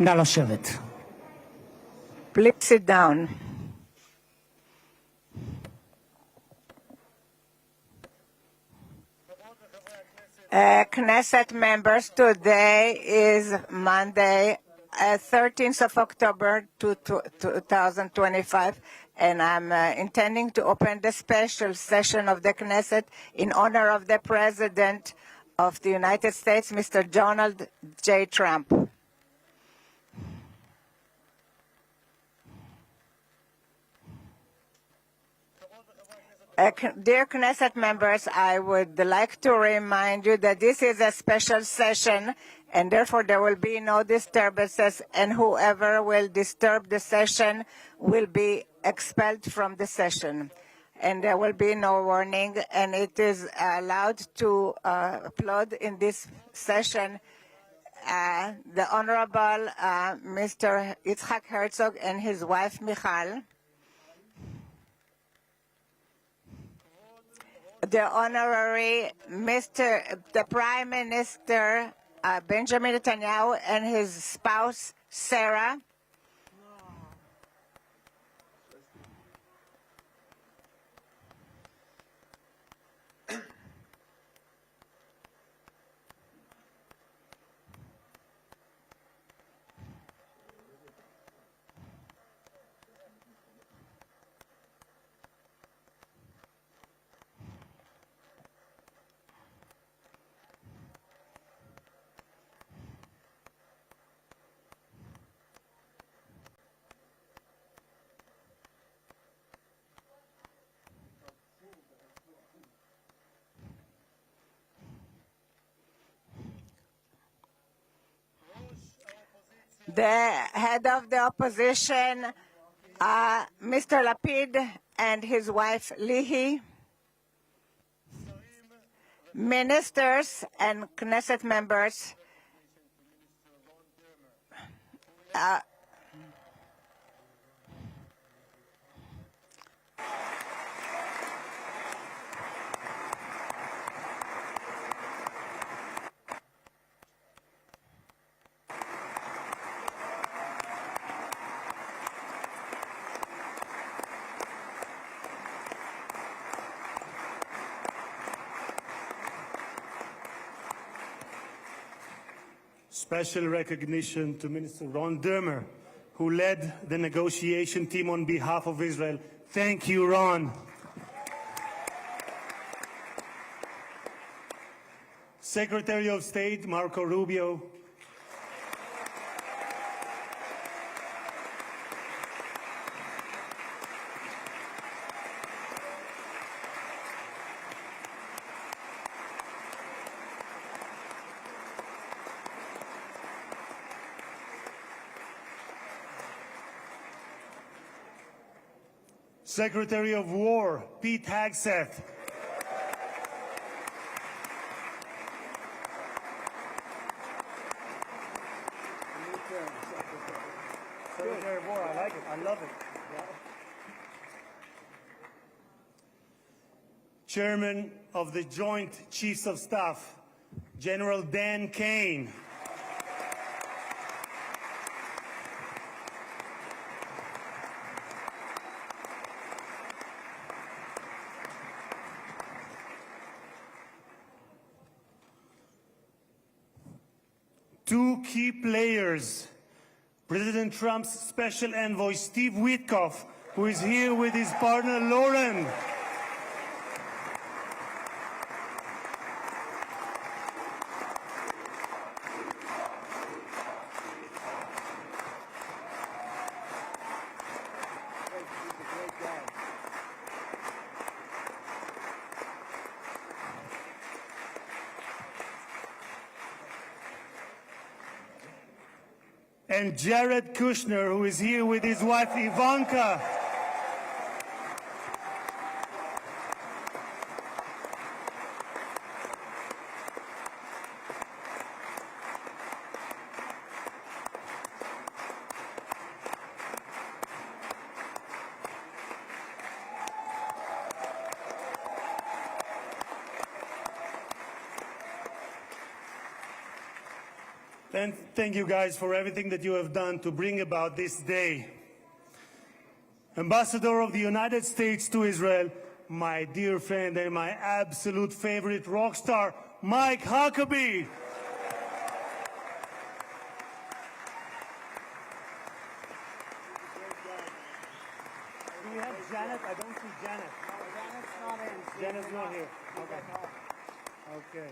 נא לשבת. Please sit down. Knesset members, today is Monday, 13th of October 2025, and I'm intending to open the special session of the Knesset in honor of the President of the United States, Mr. Donald J. Trump. Dear Knesset members, I would like to remind you that this is a special session and therefore there will be no disturbances, and whoever will disturb the session will be expelled from the session. And there will be no warning, and it is allowed to applaud in this session the Honorable Mr. Yitzhak Herzog and his wife Michal, the Honorary the Prime Minister Benjamin Netanyahu and his spouse Sarah, the head of the opposition, Mr. Lapid and his wife Lihi, ministers and Knesset members, Special recognition to Minister Ron Dermer, who led the negotiation team on behalf of Israel. Thank you, Ron. Secretary of State Marco Rubio, Secretary of War Pete Hegseth, Secretary of War, I like it, I love it. Chairman of the Joint Chiefs of Staff, General Dan Kane. Two key players, President Trump's special envoy, Steve Witkoff, who is here with his partner, Lauren. And Jared Kushner, who is here with his wife, Ivanka. And thank you guys for everything that you have done to bring about this day. Ambassador of the United States to Israel, my dear friend and my absolute favorite rock star, Mike Huckabee. Do we have Janet? I don't see Janet. Janet's not in. Janet's not here. Okay.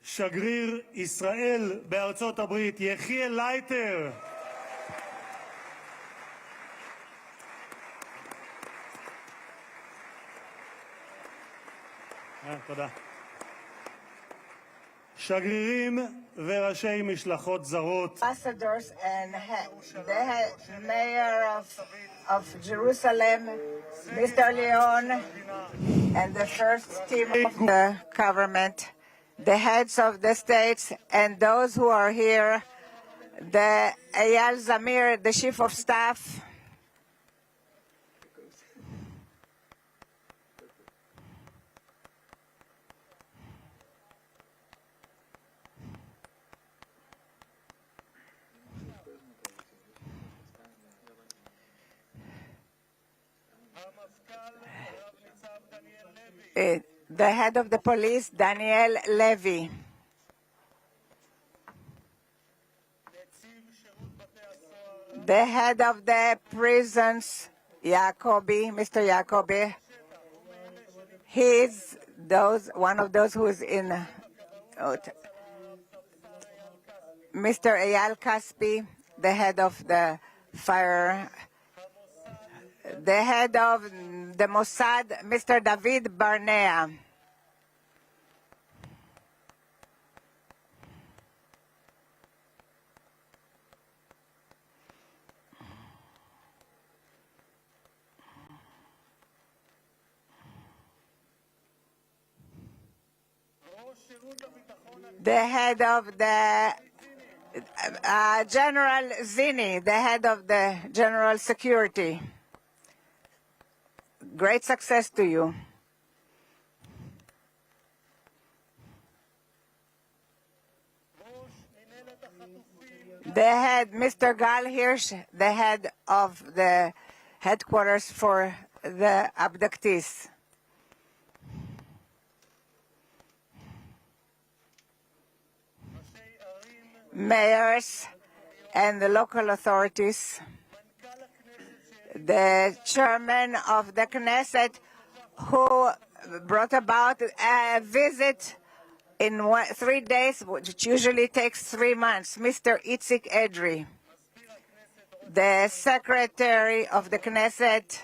שגריר ישראל בארצות הברית, יחיאל לייטר. תודה. שגרירים וראשי משלחות זרות. Ambassadors and the mayor of Jerusalem, Mr. Leon, and the first team of the government, the heads of the states, and those who are here, the Eyal Zamir, the chief of staff, the head of the police, Daniel Levy, the head of the prisons, Mr. Jacobi. He's one of those who is in Mr. Eyal Kaspi, the head of the fire, the head of the Mossad, Mr. David Barnea. The head of the General Zini, the head of the General Security. Great success to you. The head, Mr. Gal Hirsch, the head of the headquarters for the abductees. Mayors and the local authorities, the chairman of the Knesset who brought about a visit in 3 days, which usually takes 3 months, Mr. Itzik Edry, the secretary of the Knesset,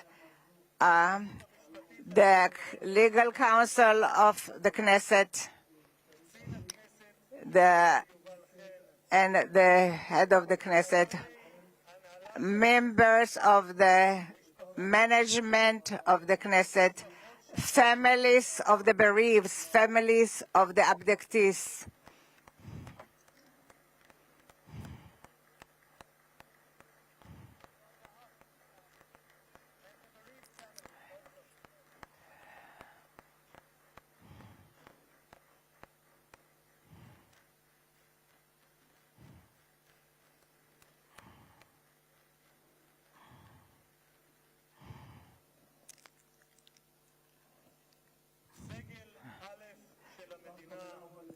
the legal counsel of the Knesset, and the head of the Knesset, members of the management of the Knesset, families of the bereaved, families of the abductees.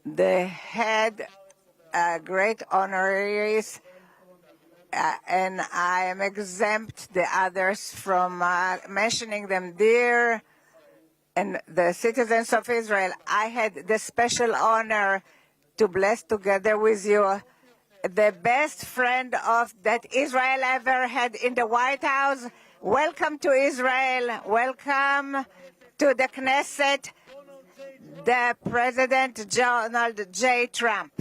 The head, great honoraries, and I am exempt the others from mentioning them, dear, and the citizens of Israel. I had the special honor to bless together with you the best friend of that Israel ever had in the White House. Welcome to Israel. Welcome to the Knesset, the President Donald J. Trump.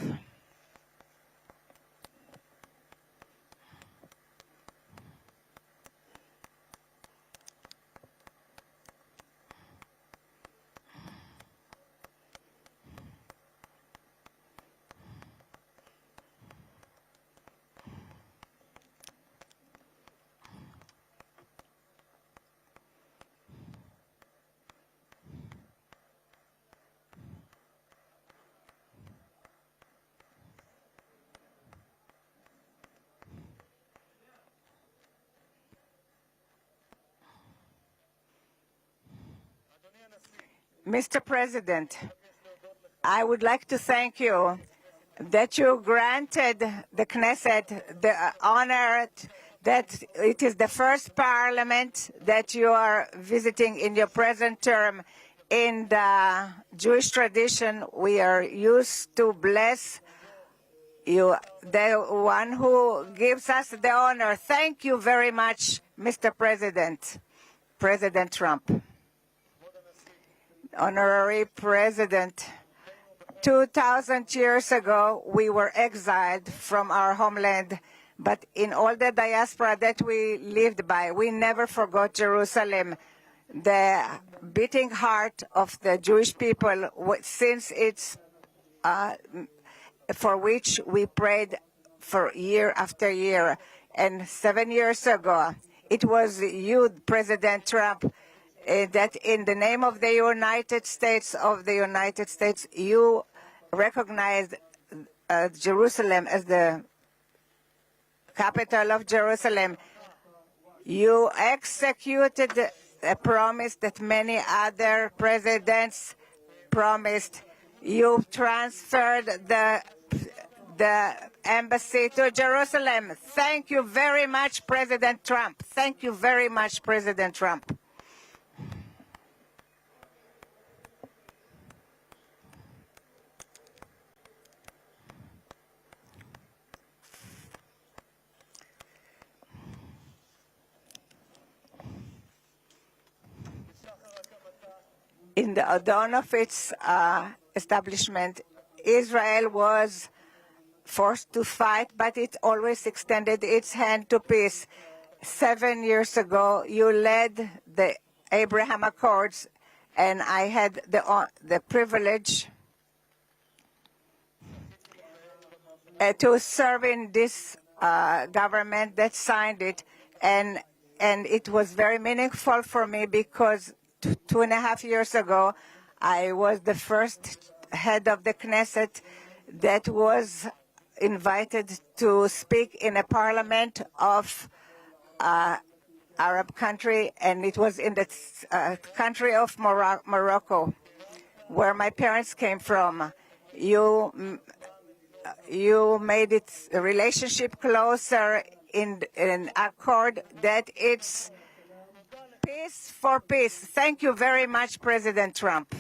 Mr. President, I would like to thank you that you granted the Knesset the honor that it is the first parliament that you are visiting in your present term. In the Jewish tradition, we are used to bless you, the one who gives us the honor. Thank you very much, Mr. President, President Trump. Honorary President, 2,000 years ago, we were exiled from our homeland, but in all the diaspora that we lived by, we never forgot Jerusalem, the beating heart of the Jewish people, since it's for which we prayed for year after year. And 7 years ago, it was you, President Trump, that in the name of the United States you recognized Jerusalem as the capital of Jerusalem. You executed a promise that many other presidents promised. You transferred the embassy to Jerusalem. Thank you very much, President Trump. Thank you very much, President Trump. In the dawn of its establishment, Israel was forced to fight, but it always extended its hand to peace. 7 years ago, you led the Abraham Accords, and I had the privilege to serve in this government that signed it, and it was very meaningful for me because 2.5 years ago, I was the first head of the Knesset that was invited to speak in a parliament of Arab country, and it was in the country of Morocco, where my parents came from. You made its relationship closer in accord that it's peace for peace. Thank you very much, President Trump.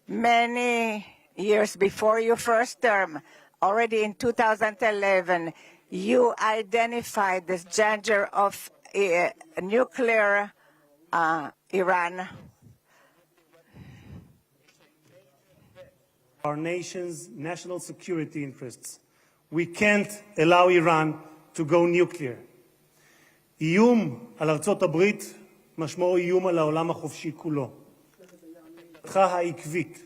Many years before your first term, already in 2011, you identified this danger of nuclear Iran. Our nation's national security interests. We can't allow Iran to go nuclear. איום על ארצות הברית משמעו איום על העולם החופשי כולו. העקבית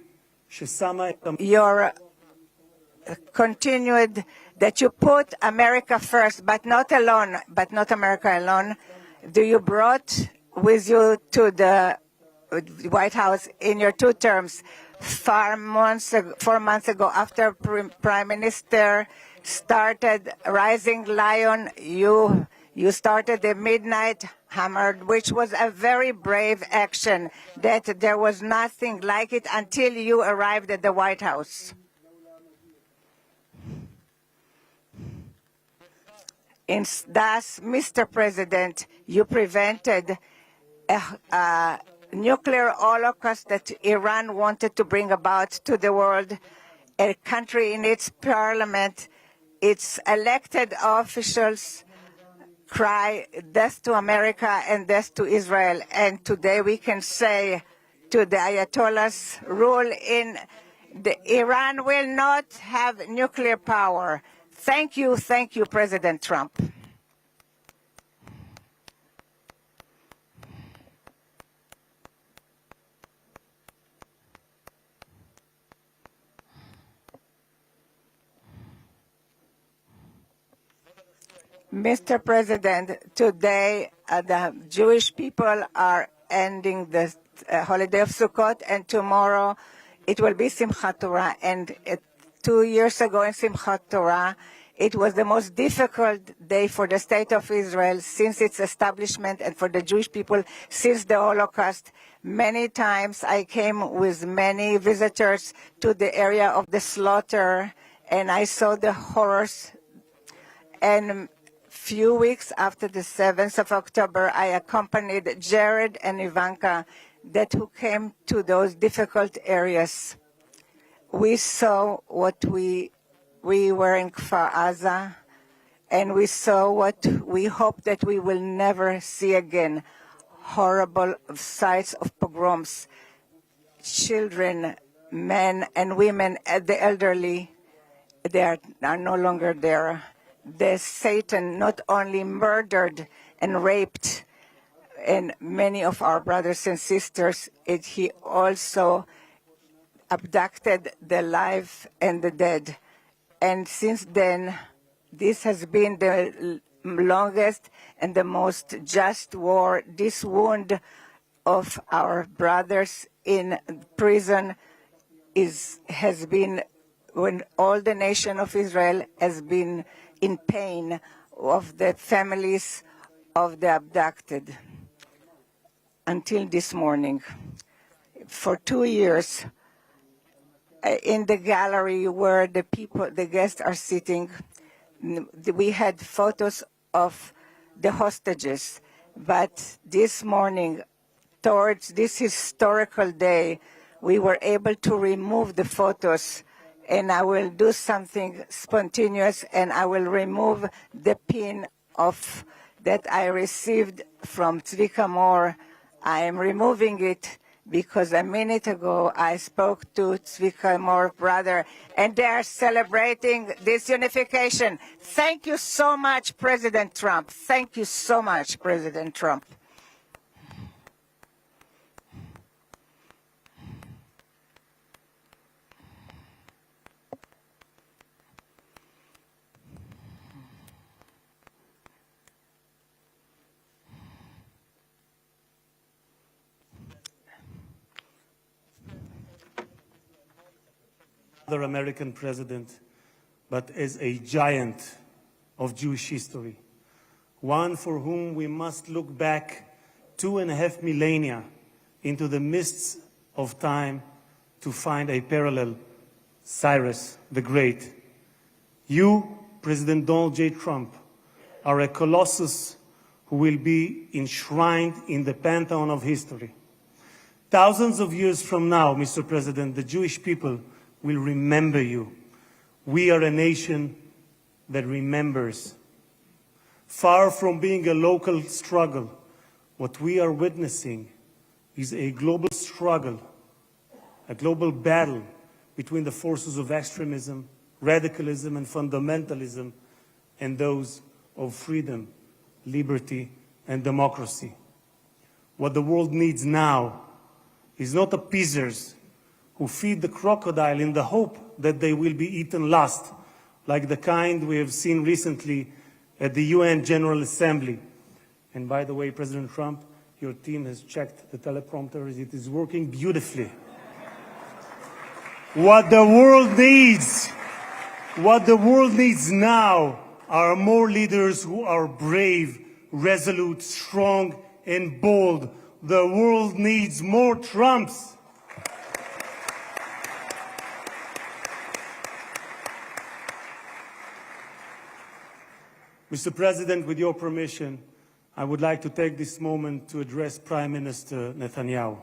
ששמה את Your continued that you put America first, but not America alone. You brought with you to the White House in your 2 terms. 4 months ago, after Prime Minister started Rising Lion, you started the Midnight Hammer, which was a very brave action that there was nothing like it until you arrived at the White House. Thus, Mr. President, you prevented a nuclear holocaust that Iran wanted to bring about to the world. A country in its parliament, its elected officials cry death to America and death to Israel. And today we can say to the Ayatollahs, rule in Iran will not have nuclear power. Thank you, President Trump. Mr. President, today the Jewish people are ending the holiday of Sukkot, and tomorrow it will be Simchat Torah. And 2 years ago in Simchat Torah, It was the most difficult day for the State of Israel since its establishment and for the Jewish people since the Holocaust. Many times I came with many visitors to the area of the slaughter, and I saw the horrors. And few weeks after the 7th of October, I accompanied Jared and Ivanka who came to those difficult areas. We saw what we were in Kfar Aza, and we saw what we hope that we will never see again, horrible sights of pogroms, children, men and women, the elderly, they are no longer there. The Satan not only murdered and raped and many of our brothers and sisters, he also abducted the live and the dead. And since then, this has been the longest and the most just war. This wound of our brothers in prison has been when all the nation of Israel has been in pain of the families of the abducted until this morning. For 2 years, in the gallery where the guests are sitting, we had photos of the hostages. But this morning, towards this historical day, we were able to remove the photos, and I will do something spontaneous, and I will remove the pin that I received from Tzvika Moore. I am removing it because a minute ago I spoke to Tzvika Moore's brother, and they are celebrating this unification. Thank you so much, President Trump. Thank you so much, President Trump. Other American president, but as a giant of Jewish history, one for whom we must look back 2.5 millennia into the mists of time to find a parallel, Cyrus the Great. You, President Donald J. Trump, are a colossus who will be enshrined in the pantheon of history. Thousands of years from now, Mr. President, the Jewish people will remember you. We are a nation that remembers. Far from being a local struggle, what we are witnessing is a global struggle, a global battle between the forces of extremism, radicalism, and fundamentalism, and those of freedom, liberty, and democracy. What the world needs now is not appeasers who feed the crocodile in the hope that they will be eaten last, like the kind we have seen recently at the UN General Assembly. And by the way, President Trump, your team has checked the teleprompter. It is working beautifully. What the world needs now are more leaders who are brave, resolute, strong, and bold. The world needs more Trumps. Mr. President, with your permission, I would like to take this moment to address Prime Minister Netanyahu.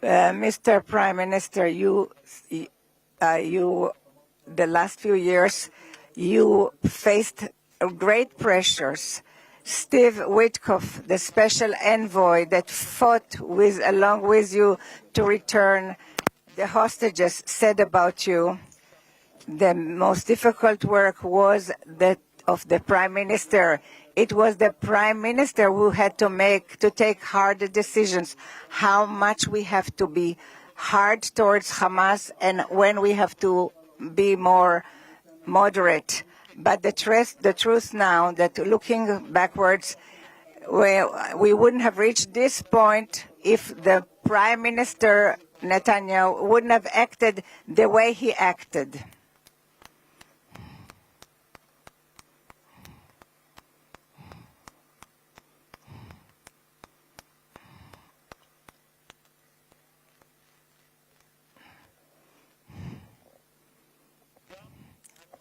Mr. Prime Minister, the last few years, you faced great pressures. Steve Witkoff, the special envoy that fought along with you to return the hostages, said about you, the most difficult work was that of the Prime Minister. It was the Prime Minister who had to take hard decisions, how much we have to be hard towards Hamas and when we have to be more moderate. But the truth now that looking backwards, we wouldn't have reached this point if the Prime Minister Netanyahu wouldn't have acted the way he acted.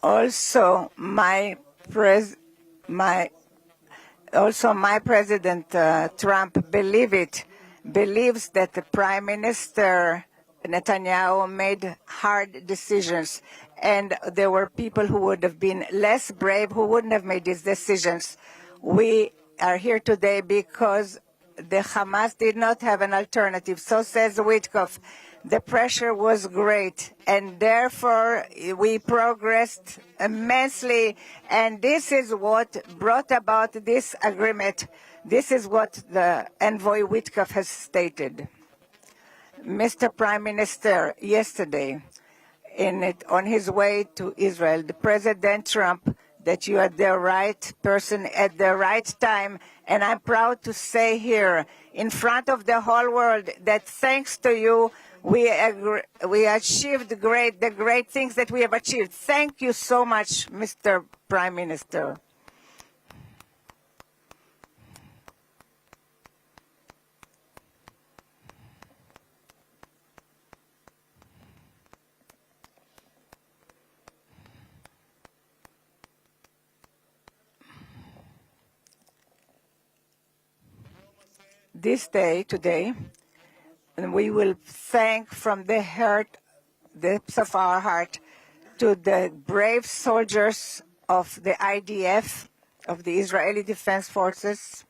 Also, my president Trump believes that the Prime Minister Netanyahu made hard decisions, and there were people who would have been less brave who wouldn't have made these decisions. We are here today because the Hamas did not have an alternative. So says Witkoff. The pressure was great, and therefore we progressed immensely, and this is what brought about this agreement. This is what the envoy Witkoff has stated. Mr. Prime Minister, yesterday, on his way to Israel, the President Trump, that you are the right person at the right time, and I'm proud to say here in front of the whole world that thanks to you, we achieved the great things that we have achieved. Thank you so much, Mr. Prime Minister. This day, today, and we will thank from the depths of our heart, to the brave soldiers of the IDF, of the Israeli Defense Forces,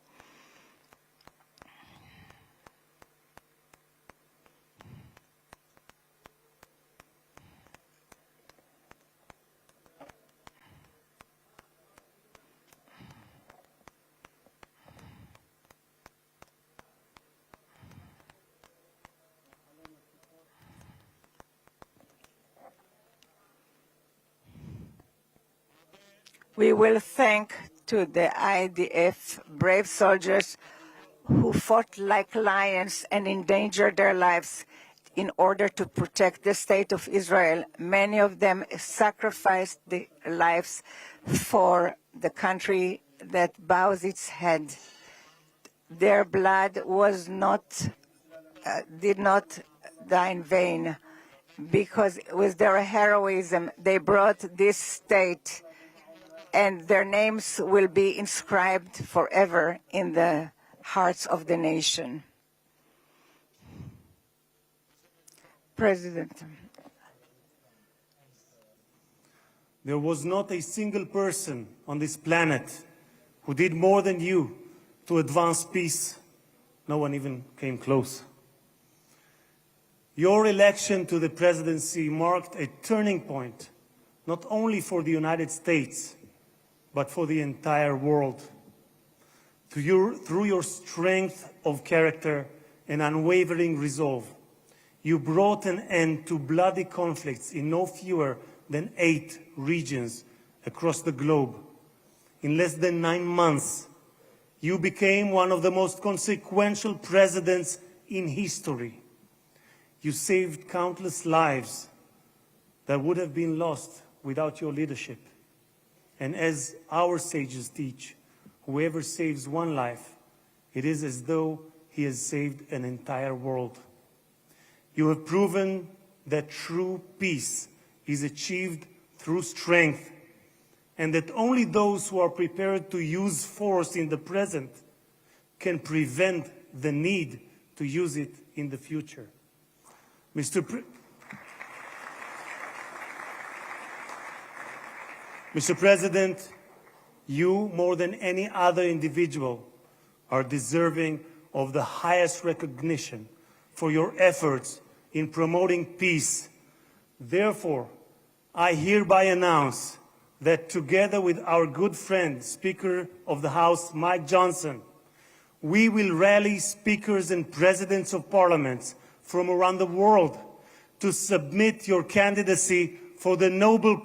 we will thank to the IDF brave soldiers who fought like lions and endangered their lives in order to protect the state of Israel. Many of them sacrificed their lives for the country that bows its head. Their blood did not die in vain, because with their heroism they brought this state, and their names will be inscribed forever in the hearts of the nation. President. There was not a single person on this planet who did more than you to advance peace. No one even came close. Your election to the presidency marked a turning point, not only for the United States, but for the entire world. Through your strength of character and unwavering resolve, you brought an end to bloody conflicts in no fewer than 8 regions across the globe. In less than 9 months, you became one of the most consequential presidents in history. You saved countless lives that would have been lost without your leadership. And as our sages teach, whoever saves one life, it is as though he has saved an entire world. You have proven that true peace is achieved through strength, and that only those who are prepared to use force in the present can prevent the need to use it in the future. Mr. President, you, more than any other individual, are deserving of the highest recognition for your efforts in promoting peace. Therefore, I hereby announce that together with our good friend, Speaker of the House, Mike Johnson, we will rally speakers and presidents of parliaments from around the world to submit your candidacy for the Nobel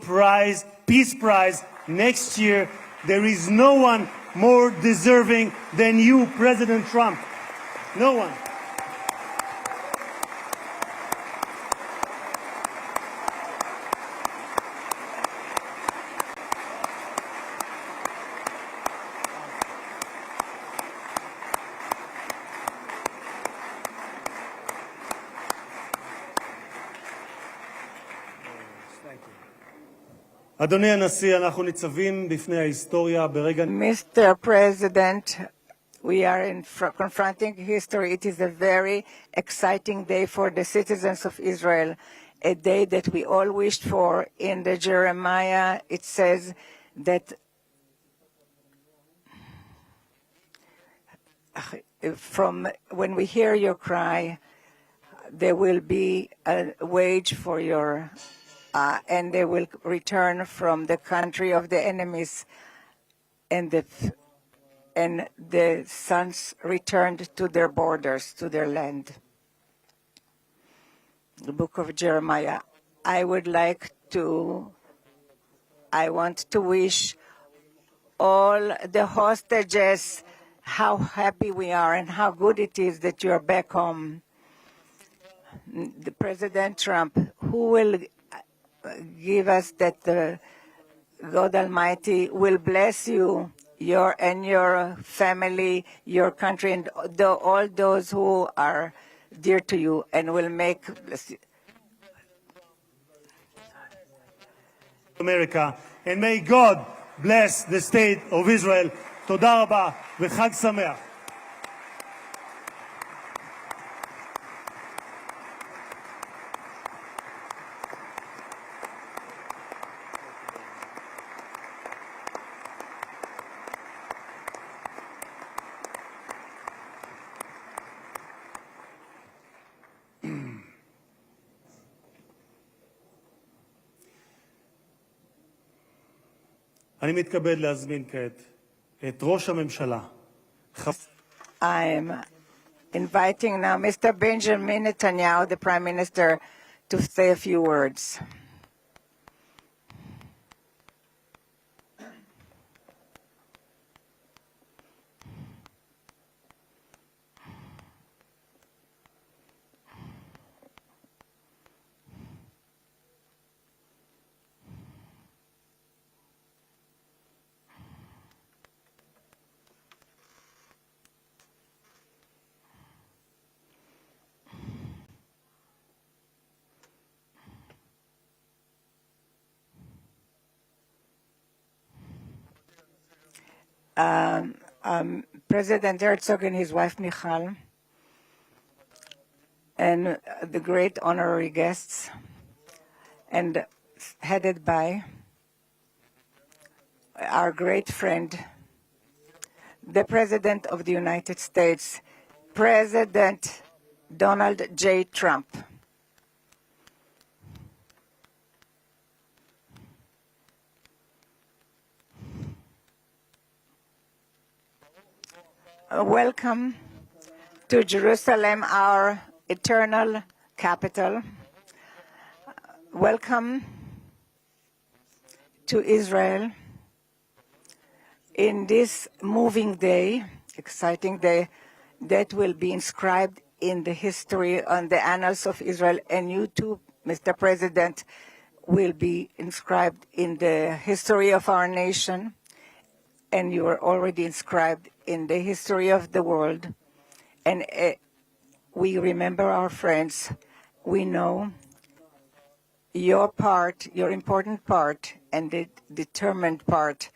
Peace Prize next year, there is no one more deserving than you, President Trump. No one. אדוני הנשיא, אנחנו ניצבים בפני ההיסטוריה ברגע... Mr. President, we are confronting history. It is a very exciting day for the citizens of Israel, a day that we all wished for. In the Jeremiah, it says that from when we hear your cry, there will be a wage for your and they will return from the country of the enemies, and the sons returned to their borders, to their land. The book of Jeremiah. I want to wish all the hostages how happy we are and how good it is that you're back home. The President Trump, who will give us that the God Almighty will bless you, your family, your country, and all those who are dear to you, and will make America, and may God bless the state of Israel. תודה רבה וחג שמח. אני מתכבד להזמין כעת את ראש הממשלה. I'm inviting now Mr. Benjamin Netanyahu, the Prime Minister, to say a few words. President Herzog and his wife Michal, and the great honorary guests, and headed by our great friend, the President of the United States, President Donald J. Trump. Welcome to Jerusalem, our eternal capital. Welcome to Israel in this moving day, exciting day, that will be inscribed in the history, on the annals of Israel. And you too, Mr. President, will be inscribed in the history of our nation. And you are already inscribed in the history of the world. And we remember our friends. We know your part, your important part, and the determined part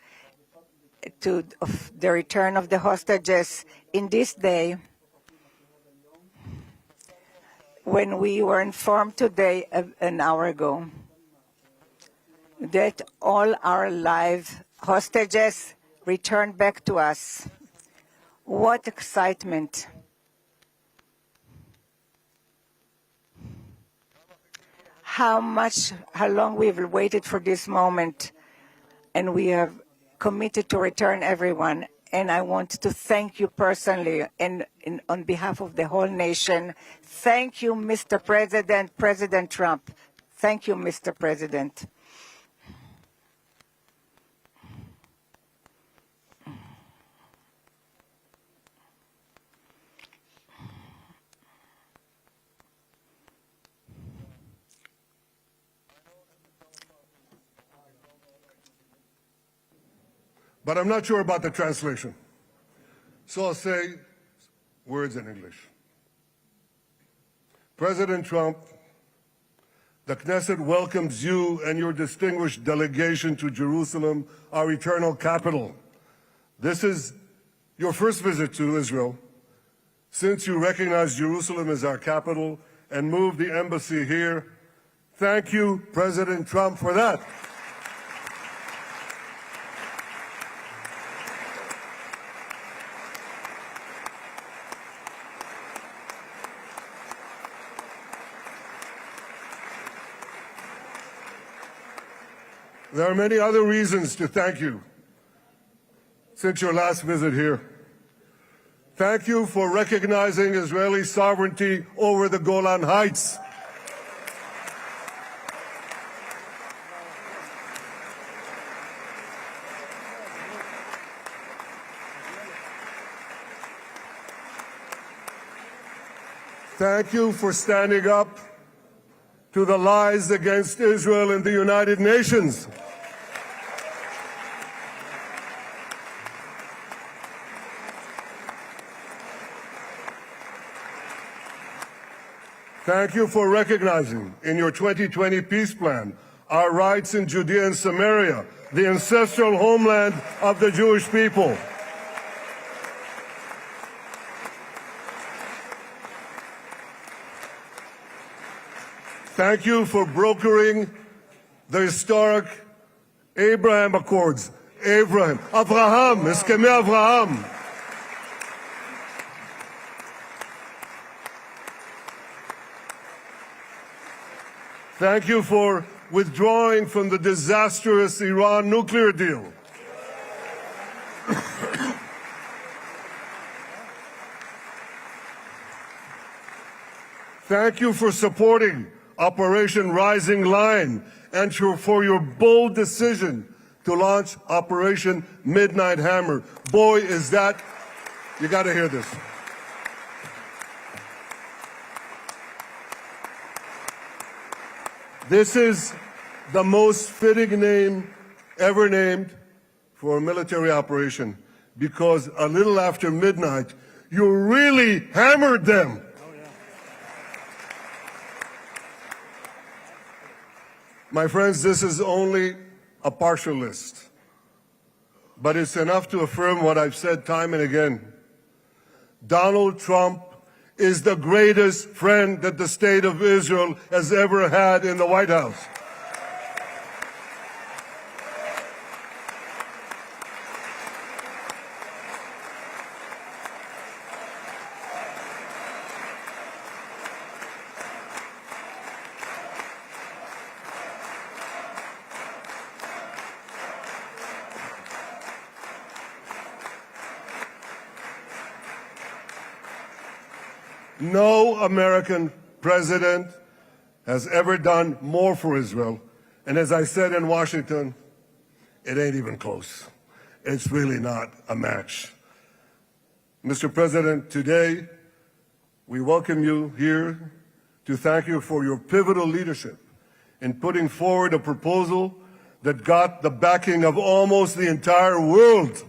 of the return of the hostages in this day, when we were informed today, an hour ago, that all our live hostages returned back to us. What excitement. How long we've waited for this moment, and we have committed to return everyone. And I want to thank you personally and on behalf of the whole nation. Thank you, Mr. President, President Trump. Thank you, Mr. President. but I'm not sure about the translation. So I'll say words in English. President Trump, the Knesset welcomes you and your distinguished delegation to Jerusalem, our eternal capital. This is your first visit to Israel since you recognize Jerusalem as our capital and moved the embassy here. Thank you, President Trump, for that. There are many other reasons to thank you since your last visit here. Thank you for recognizing Israeli sovereignty over the Golan Heights. Thank you for standing up to the lies against Israel in the United Nations. Thank you for recognizing in your 2020 peace plan our rights in Judea and Samaria, the ancestral homeland of the Jewish people. Thank you for brokering the historic Abraham Accords. Abraham, Eskhemei Avraham. Thank you for withdrawing from the disastrous Iran nuclear deal. Thank you for supporting Operation Rising Lion and for your bold decision to launch Operation Midnight Hammer. Boy, is that, you got to hear this. This is the most fitting name ever named for a military operation because a little after midnight, you really hammered them. My friends, this is only a partial list, but it's enough to affirm what I've said time and again. Donald Trump is the greatest friend that the state of Israel has ever had in the White House. No American president has ever done more for Israel. And as I said in Washington, it ain't even close. It's really not a match. Mr. President, today we welcome you here to thank you for your pivotal leadership in putting forward a proposal that got the backing of almost the entire world.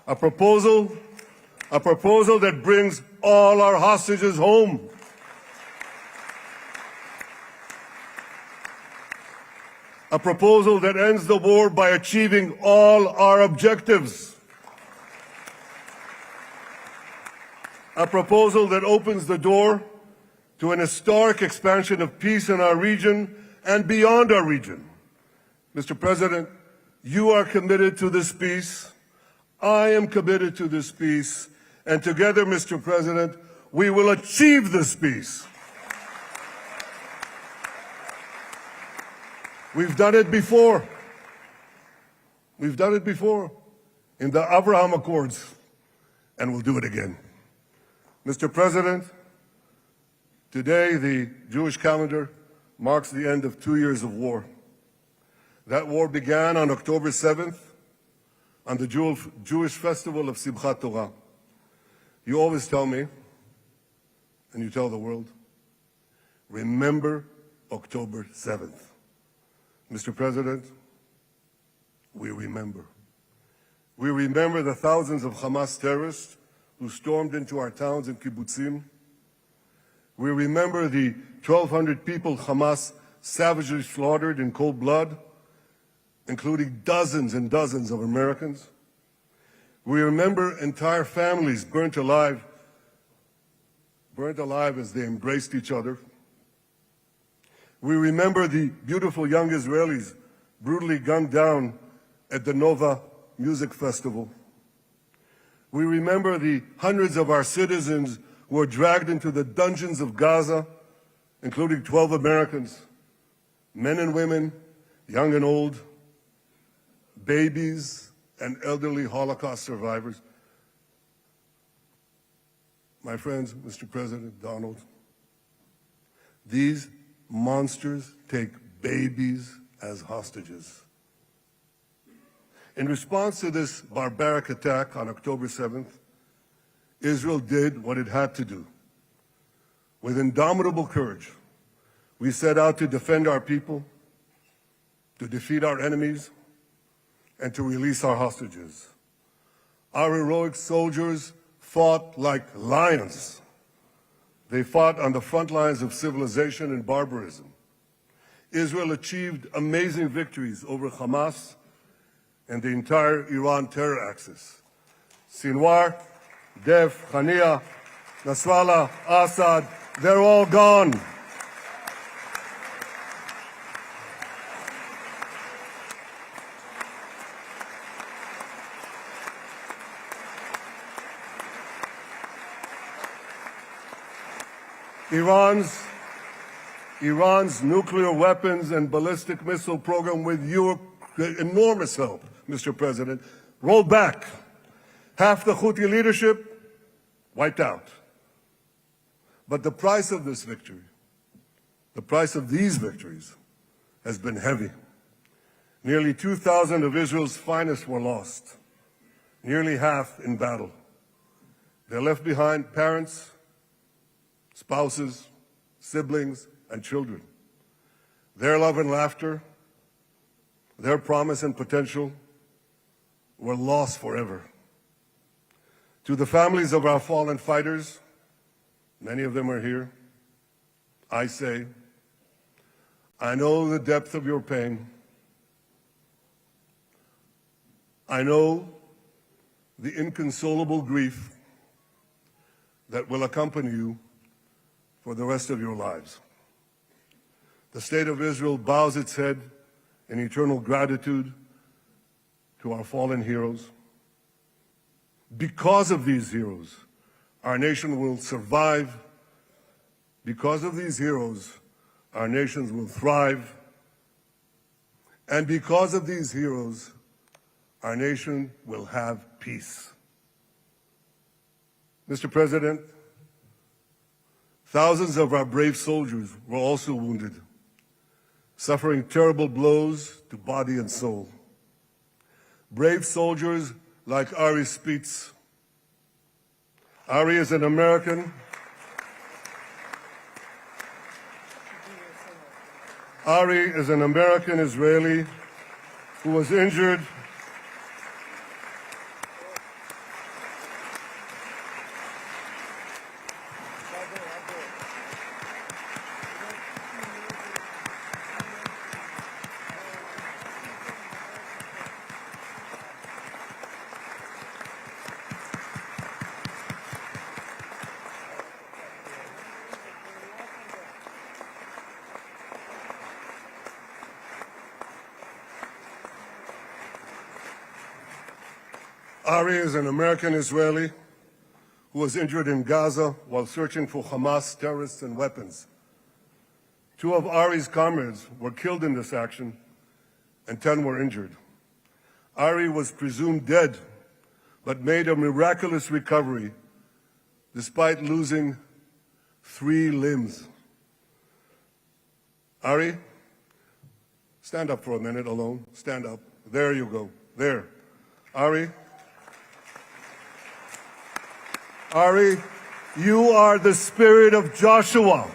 A proposal that brings all our hostages home. A proposal that ends the war by achieving all our objectives. A proposal that opens the door to an historic expansion of peace in our region and beyond our region. Mr. President, you are committed to this peace. I am committed to this peace. And together, Mr. President, we will achieve this peace. We've done it before. We've done it before in the Abraham Accords, and we'll do it again. Mr. President, today the Jewish calendar marks the end of 2 years of war. That war began on October 7th, on the Jewish festival of Simchat Torah. You always tell me, and you tell the world, remember October 7th. Mr. President, we remember. We remember the thousands of Hamas terrorists who stormed into our towns and kibbutzim. We remember the 1,200 people Hamas savagely slaughtered in cold blood, including dozens and dozens of Americans. We remember entire families burnt alive as they embraced each other. We remember the beautiful young Israelis brutally gunned down at the Nova Music Festival. We remember the hundreds of our citizens who were dragged into the dungeons of Gaza, including 12 Americans, men and women, young and old, babies and elderly Holocaust survivors. My friends, Mr. President, Donald, these monsters take babies as hostages. In response to this barbaric attack on October 7th, Israel did what it had to do. With indomitable courage, we set out to defend our people, to defeat our enemies, and to release our hostages. Our heroic soldiers fought like lions. They fought on the front lines of civilization and barbarism. Israel achieved amazing victories over Hamas and the entire Iran terror axis. Sinwar, Dev, Hania, Nasrallah, Assad, they're all gone. Iran's nuclear weapons and ballistic missile program, with your enormous help, Mr. President, rolled back. Half the Houthi leadership wiped out. But the price of this victory, the price of these victories, has been heavy. Nearly 2,000 of Israel's finest were lost, nearly half in battle. They left behind parents, spouses, siblings, and children. Their love and laughter, their promise and potential were lost forever. To the families of our fallen fighters, many of them are here, I say, I know the depth of your pain. I know the inconsolable grief that will accompany you for the rest of your lives. The State of Israel bows its head in eternal gratitude to our fallen heroes. Because of these heroes, our nation will survive. Because of these heroes, our nations will thrive. And because of these heroes, our nation will have peace. Mr. President, thousands of our brave soldiers were also wounded, suffering terrible blows to body and soul. Brave soldiers like Ari Spitz. Ari is an American. Ari is an American Israeli who was injured Ari is an American Israeli who was injured in Gaza while searching for Hamas terrorists and weapons. 2 of Ari's comrades were killed in this action, and 10 were injured. Ari was presumed dead, but made a miraculous recovery despite losing 3 limbs. Ari, stand up for a minute alone. Stand up. There you go. There. Ari, you are the spirit of Joshua.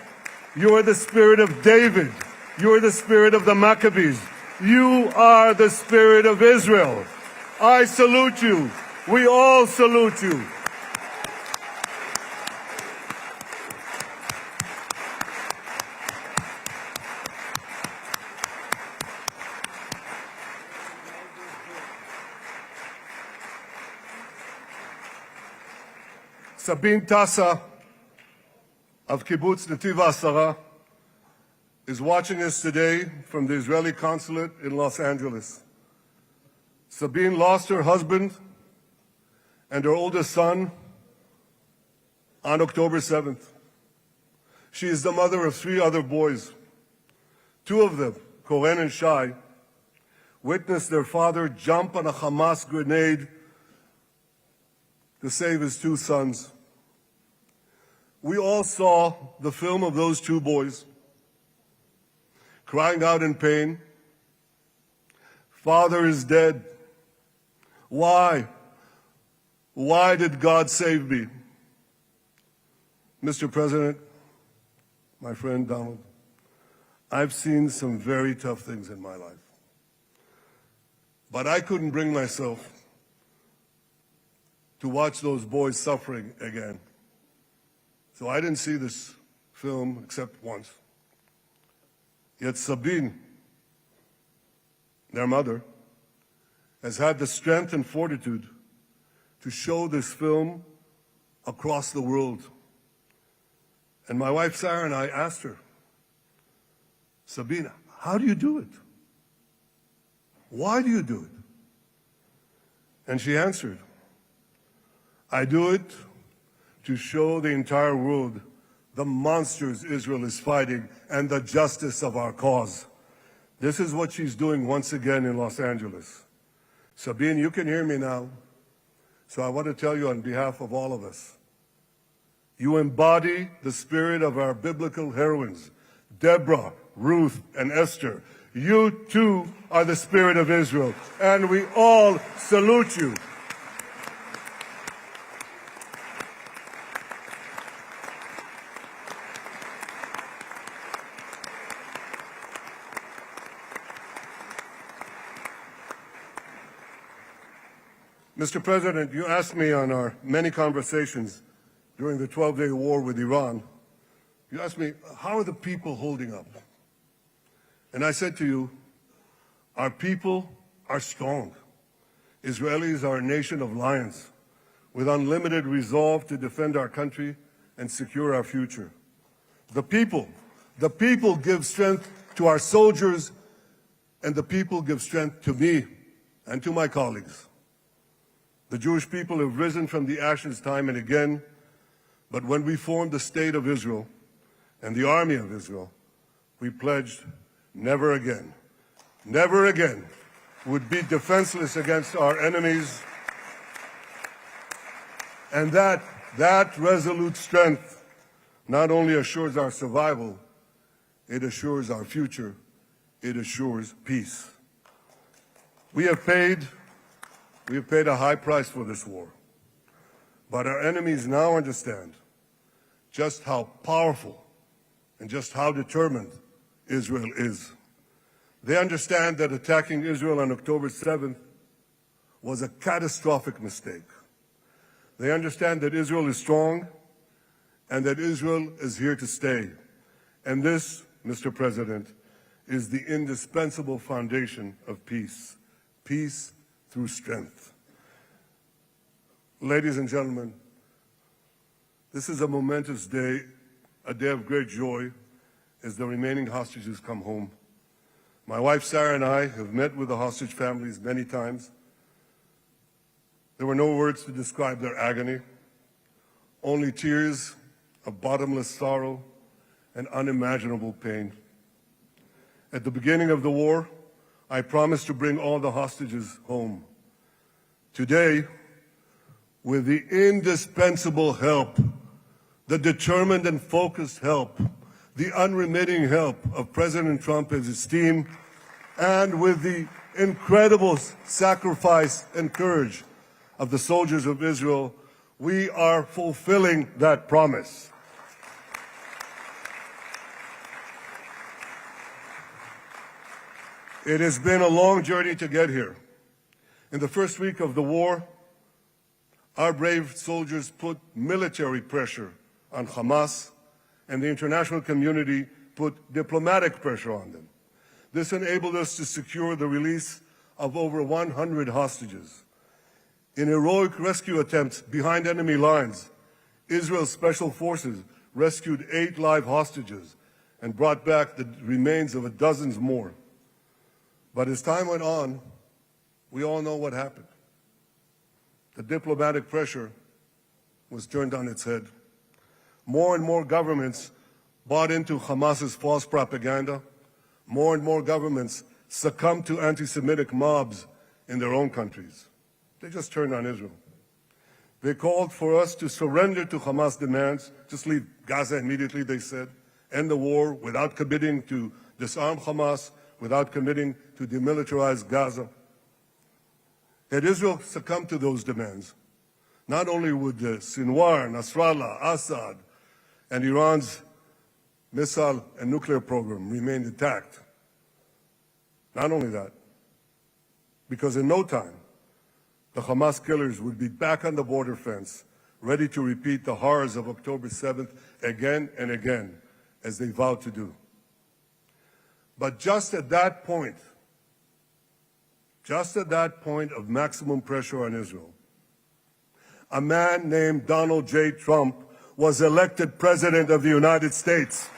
You are the spirit of David. You are the spirit of the Maccabees. You are the spirit of Israel. I salute you. We all salute you. Sabine Tassa of Kibbutz Netiv HaAsara is watching us today from the Israeli consulate in Los Angeles. Sabine lost her husband and her oldest son on October 7th. She is the mother of 3 other boys. 2 of them, Koren and Shai, witnessed their father jump on a Hamas grenade to save his 2 sons. We all saw the film of those 2 boys crying out in pain, "Father is dead. Why? Why did God save me?" Mr. President, my friend Donald, I've seen some very tough things in my life. But I couldn't bring myself to watch those boys suffering again. So I didn't see this film except once. Yet Sabine, their mother, has had the strength and fortitude to show this film across the world. And my wife Sarah and I asked her, "Sabine, how do you do it? Why do you do it?" And she answered, "I do it to show the entire world the monsters Israel is fighting and the justice of our cause." This is what she's doing once again in Los Angeles. Sabine, you can hear me now, so I want to tell you on behalf of all of us, you embody the spirit of our biblical heroines, Deborah, Ruth, and Esther. You too are the spirit of Israel, and we all salute you. Mr. President, you asked me on our many conversations during the 12-day war with Iran, you asked me, how are the people holding up? And I said to you, our people are strong. Israelis are a nation of lions with unlimited resolve to defend our country and secure our future. The people give strength to our soldiers, and the people give strength to me and to my colleagues. The Jewish people have risen from the ashes time and again, but when we formed the State of Israel and the Army of Israel, we pledged never again would be defenseless against our enemies. And that resolute strength not only assures our survival, it assures our future, it assures peace. We have paid a high price for this war, but our enemies now understand just how powerful and just how determined Israel is. They understand that attacking Israel on October 7th was a catastrophic mistake. They understand that Israel is strong and that Israel is here to stay. And this, Mr. President, is the indispensable foundation of peace. Peace through strength. Ladies and gentlemen, this is a momentous day, a day of great joy as the remaining hostages come home. My wife Sarah and I have met with the hostage families many times. There were no words to describe their agony, only tears of bottomless sorrow and unimaginable pain. At the beginning of the war, I promised to bring all the hostages home. Today, with the indispensable help, the determined and focused help, the unremitting help of President Trump and his team, and with the incredible sacrifice and courage of the soldiers of Israel, we are fulfilling that promise. It has been a long journey to get here, In the first week of the war, our brave soldiers put military pressure on Hamas, and the international community put diplomatic pressure on them. This enabled us to secure the release of over 100 hostages. In heroic rescue attempts behind enemy lines, Israel's special forces rescued 8 live hostages and brought back the remains of dozens more. But as time went on, we all know what happened. The diplomatic pressure was turned on its head. More and more governments bought into Hamas's false propaganda. More and more governments succumbed to anti-Semitic mobs in their own countries. They just turned on Israel. They called for us to surrender to Hamas demands, just leave Gaza immediately, they said, end the war without committing to disarm Hamas, without committing to demilitarize Gaza. Had Israel succumbed to those demands, not only would Sinwar, Nasrallah, Assad, and Iran's missile and nuclear program remain intact. Not only that, because in no time, the Hamas killers would be back on the border fence, ready to repeat the horrors of October 7th again and again, as they vowed to do. But just at that point of maximum pressure on Israel, a man named Donald J. Trump was elected President of the United States.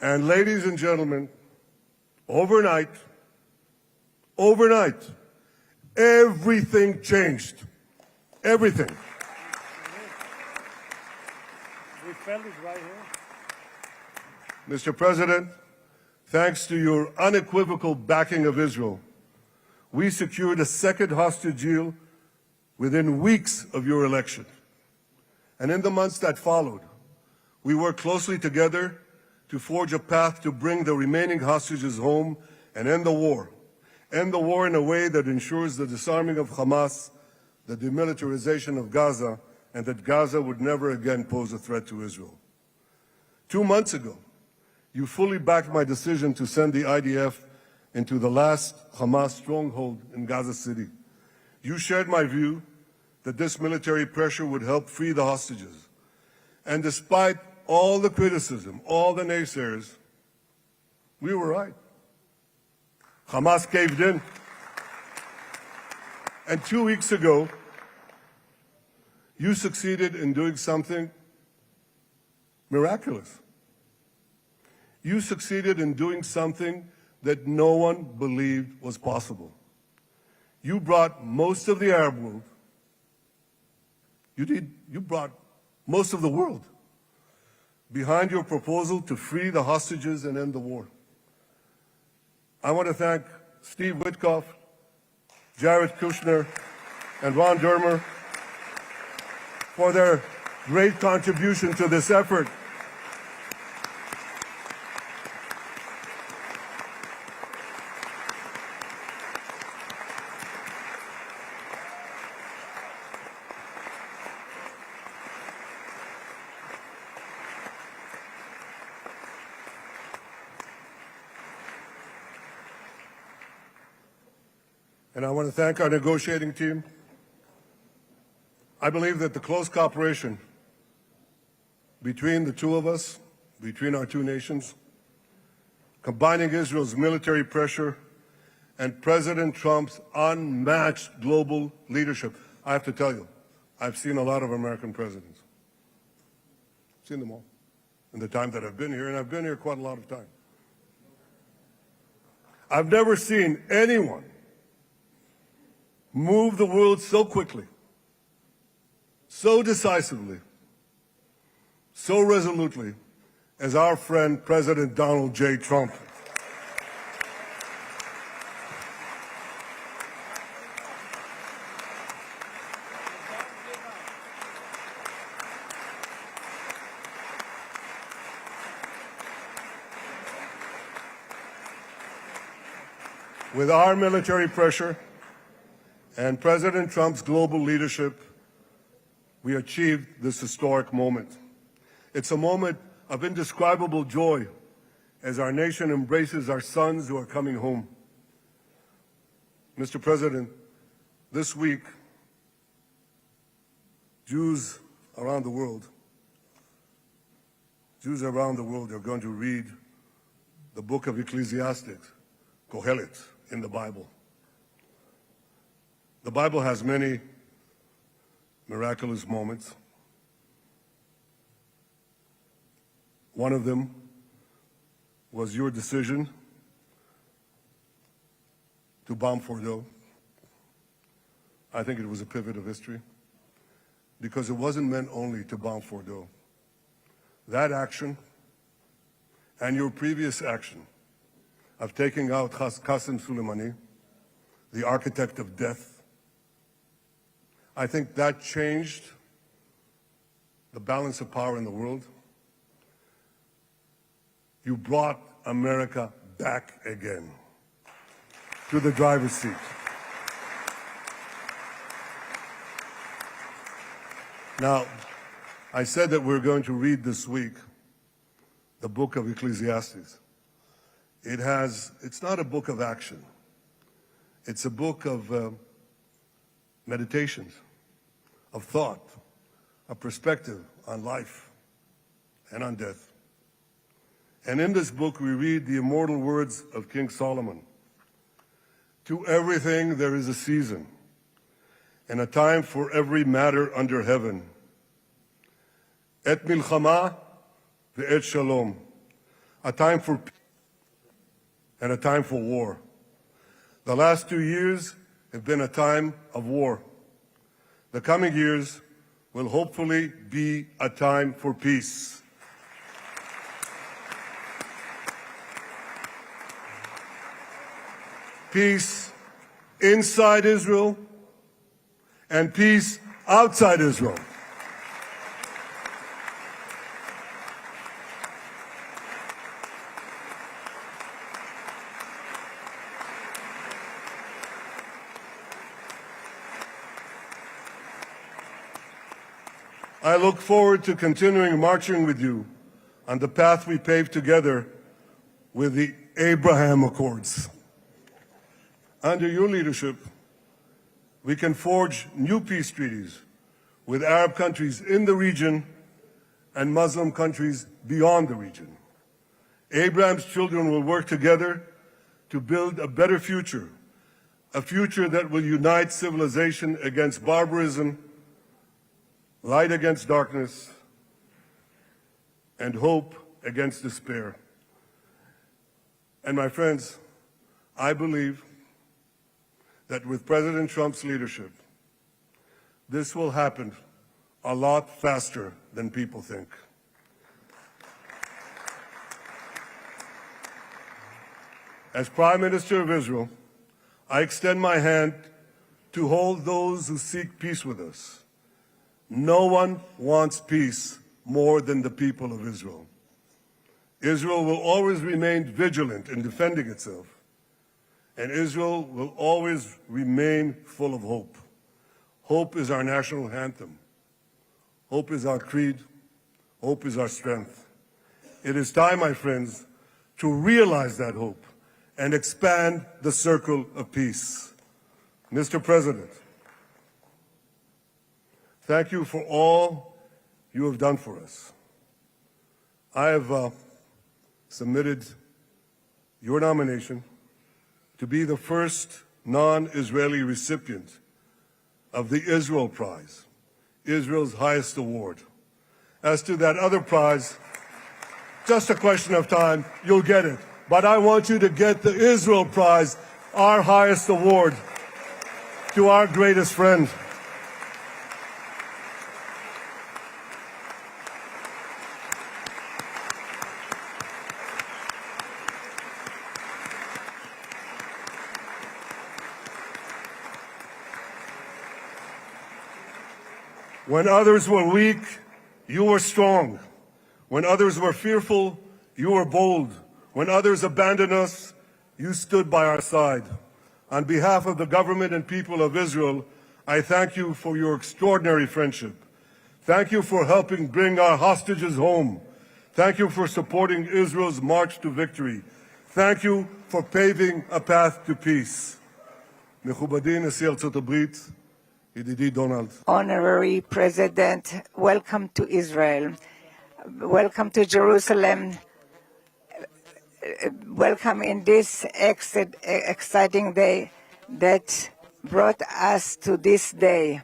And ladies and gentlemen, overnight, everything changed. Everything. We felt it right here. Mr. President, thanks to your unequivocal backing of Israel, we secured a second hostage deal within weeks of your election. And in the months that followed, we worked closely together to forge a path to bring the remaining hostages home and end the war. End the war in a way that ensures the disarming of Hamas, the demilitarization of Gaza, and that Gaza would never again pose a threat to Israel. 2 months ago, you fully backed my decision to send the IDF into the last Hamas stronghold in Gaza City. You shared my view that this military pressure would help free the hostages. And despite all the criticism, all the naysayers, we were right. Hamas caved in. And 2 weeks ago, you succeeded in doing something miraculous. You succeeded in doing something that no one believed was possible. You brought most of the Arab world, you brought most of the world behind your proposal to free the hostages and end the war. I want to thank Steve Witkoff, Jared Kushner, and Ron Dermer for their great contribution to this effort. And I want to thank our negotiating team. I believe that the close cooperation between the two of us, between our two nations, combining Israel's military pressure and President Trump's unmatched global leadership. I have to tell you, I've seen a lot of American presidents. I've seen them all in the time that I've been here, and I've been here quite a lot of time. I've never seen anyone move the world so quickly, so decisively, so resolutely as our friend President Donald J. Trump. With our military pressure and President Trump's global leadership, we achieved this historic moment. It's a moment of indescribable joy as our nation embraces our sons who are coming home. Mr. President, this week, Jews around the world are going to read the book of Ecclesiastes, Kohelet, in the Bible. The Bible has many miraculous moments. One of them was your decision to bomb Fordo. I think it was a pivot of history because it wasn't meant only to bomb Fordo. That action and your previous action of taking out Qasem Soleimani, the architect of death, I think that changed the balance of power in the world. You brought America back again to the driver's seat. Now, I said that we're going to read this week the book of Ecclesiastes. It's not a book of action. It's a book of meditations, of thought, of perspective on life and on death. And in this book, we read the immortal words of King Solomon. To everything there is a season, and a time for every matter under heaven. Et milchama ve'et shalom. A time for peace and a time for war. The last 2 years have been a time of war. The coming years will hopefully be a time for peace. Peace inside Israel and peace outside Israel. I look forward to continuing marching with you on the path we paved together with the Abraham Accords. Under your leadership, we can forge new peace treaties with Arab countries in the region and Muslim countries beyond the region. Abraham's children will work together to build a better future, a future that will unite civilization against barbarism, light against darkness, and hope against despair. And my friends, I believe that with President Trump's leadership, this will happen a lot faster than people think. As Prime Minister of Israel, I extend my hand to hold those who seek peace with us. No one wants peace more than the people of Israel. Israel will always remain vigilant in defending itself, and Israel will always remain full of hope. Hope is our national anthem. Hope is our creed. Hope is our strength. It is time, my friends, to realize that hope and expand the circle of peace. Mr. President, thank you for all you have done for us. I have submitted your nomination to be the first non-Israeli recipient of the Israel Prize, Israel's highest award. As to that other prize, just a question of time, you'll get it. But I want you to get the Israel Prize, our highest award, to our greatest friend. When others were weak, you were strong. When others were fearful, you were bold. When others abandoned us, you stood by our side. On behalf of the government and people of Israel, I thank you for your extraordinary friendship. Thank you for helping bring our hostages home. Thank you for supporting Israel's march to victory. Thank you for paving a path to peace. מכובדי נשיא ארצות הברית, ידידי דונלד. Honorary President, welcome to Israel. Welcome to Jerusalem. Welcome in this exciting day that brought us to this day.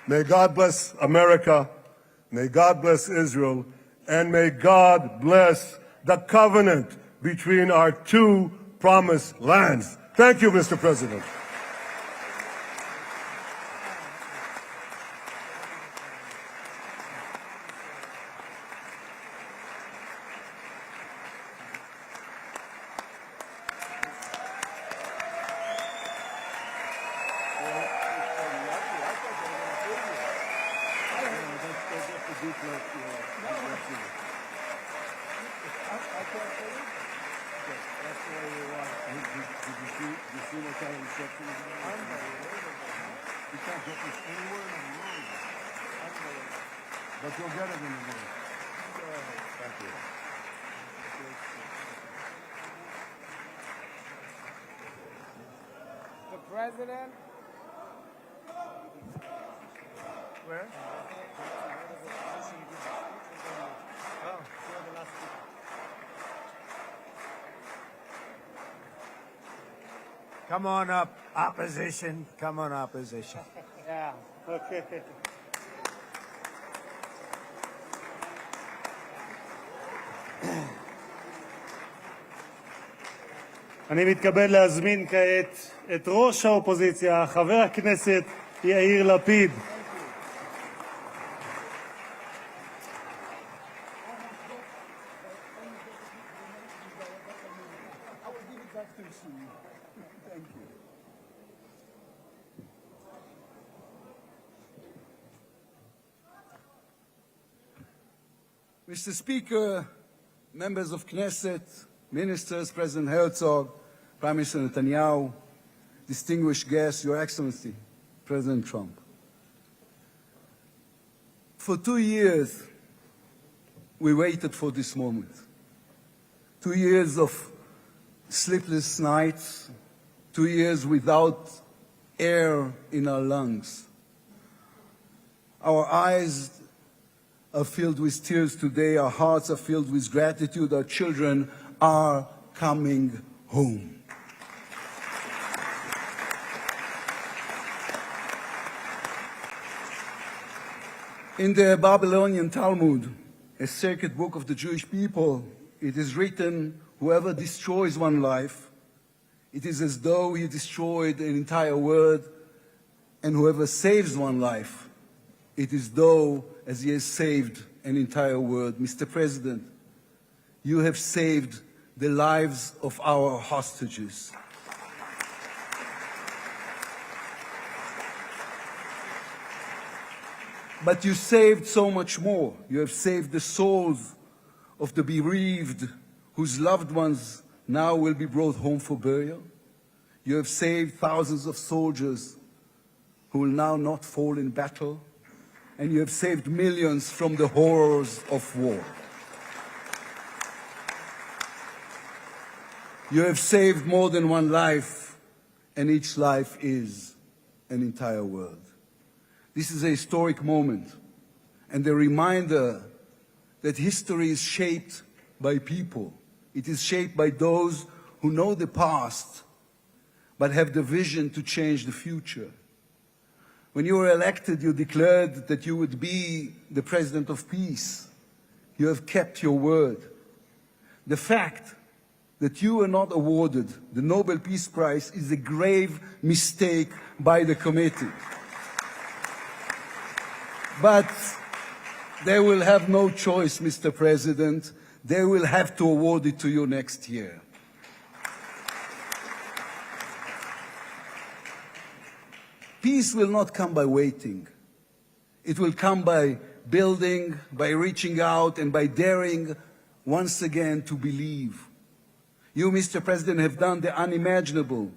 May God bless America, may God bless Israel, and may God bless the covenant between our two promised lands. Thank you, Mr. President. But you'll get it in the morning. Thank you. The president. Where? Come on up, opposition. Come on, opposition. Yeah, okay. אני מתכבד להזמין כעת את ראש האופוזיציה, חבר הכנסת יאיר לפיד. Mr. Speaker, members of Knesset, ministers, President Herzog, Prime Minister Netanyahu, distinguished guests, Your Excellency, President Trump. For 2 years, we waited for this moment. 2 years of sleepless nights, 2 years without air in our lungs. Our eyes are filled with tears today, our hearts are filled with gratitude, our children are coming home. In the Babylonian Talmud, a sacred book of the Jewish people, it is written, whoever destroys one life, it is as though he destroyed an entire world, and whoever saves one life, it is though as he has saved an entire world. Mr. President, you have saved the lives of our hostages. But you saved so much more. You have saved the souls of the bereaved whose loved ones now will be brought home for burial. You have saved thousands of soldiers who will now not fall in battle. And you have saved millions from the horrors of war. You have saved more than one life, and each life is an entire world. This is a historic moment, and a reminder that history is shaped by people. It is shaped by those who know the past, but have the vision to change the future. When you were elected, you declared that you would be the president of peace. You have kept your word. The fact that you were not awarded the Nobel Peace Prize is a grave mistake by the committee. But they will have no choice, Mr. President. They will have to award it to you next year. Peace will not come by waiting. It will come by building, by reaching out, and by daring once again to believe. You, Mr. President, have done the unimaginable.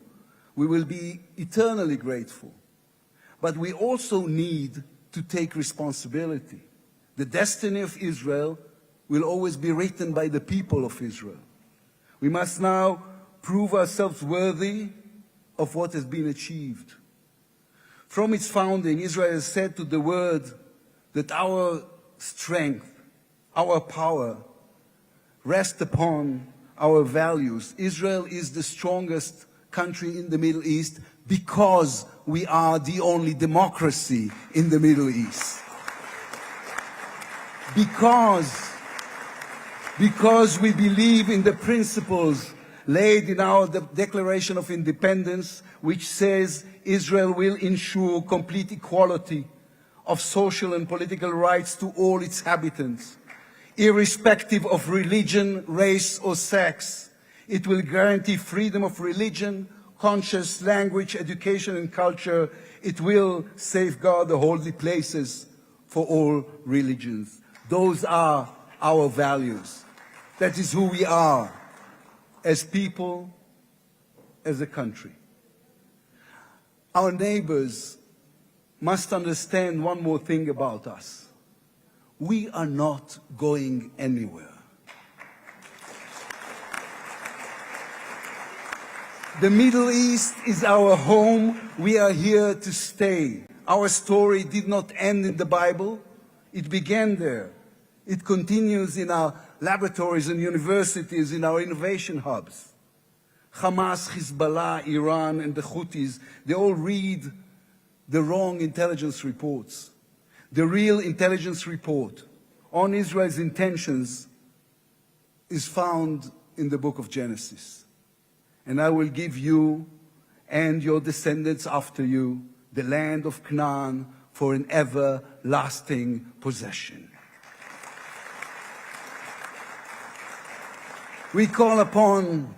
We will be eternally grateful. But we also need to take responsibility. The destiny of Israel will always be written by the people of Israel. We must now prove ourselves worthy of what has been achieved. From its founding, Israel has said to the world that our strength, our power, rest upon our values. Israel is the strongest country in the Middle East because we are the only democracy in the Middle East. Because we believe in the principles laid in our Declaration of Independence, which says Israel will ensure complete equality of social and political rights to all its inhabitants, irrespective of religion, race, or sex. It will guarantee freedom of religion, conscience, language, education, and culture. It will safeguard the holy places for all religions. Those are our values. That is who we are as people, as a country. Our neighbors must understand one more thing about us. We are not going anywhere. The Middle East is our home. We are here to stay. Our story did not end in the Bible. It began there. It continues in our laboratories and universities, in our innovation hubs. Hamas, Hezbollah, Iran, and the Houthis, they all read the wrong intelligence reports. The real intelligence report on Israel's intentions is found in the book of Genesis. And I will give you and your descendants after you the land of Canaan for an everlasting possession. We call upon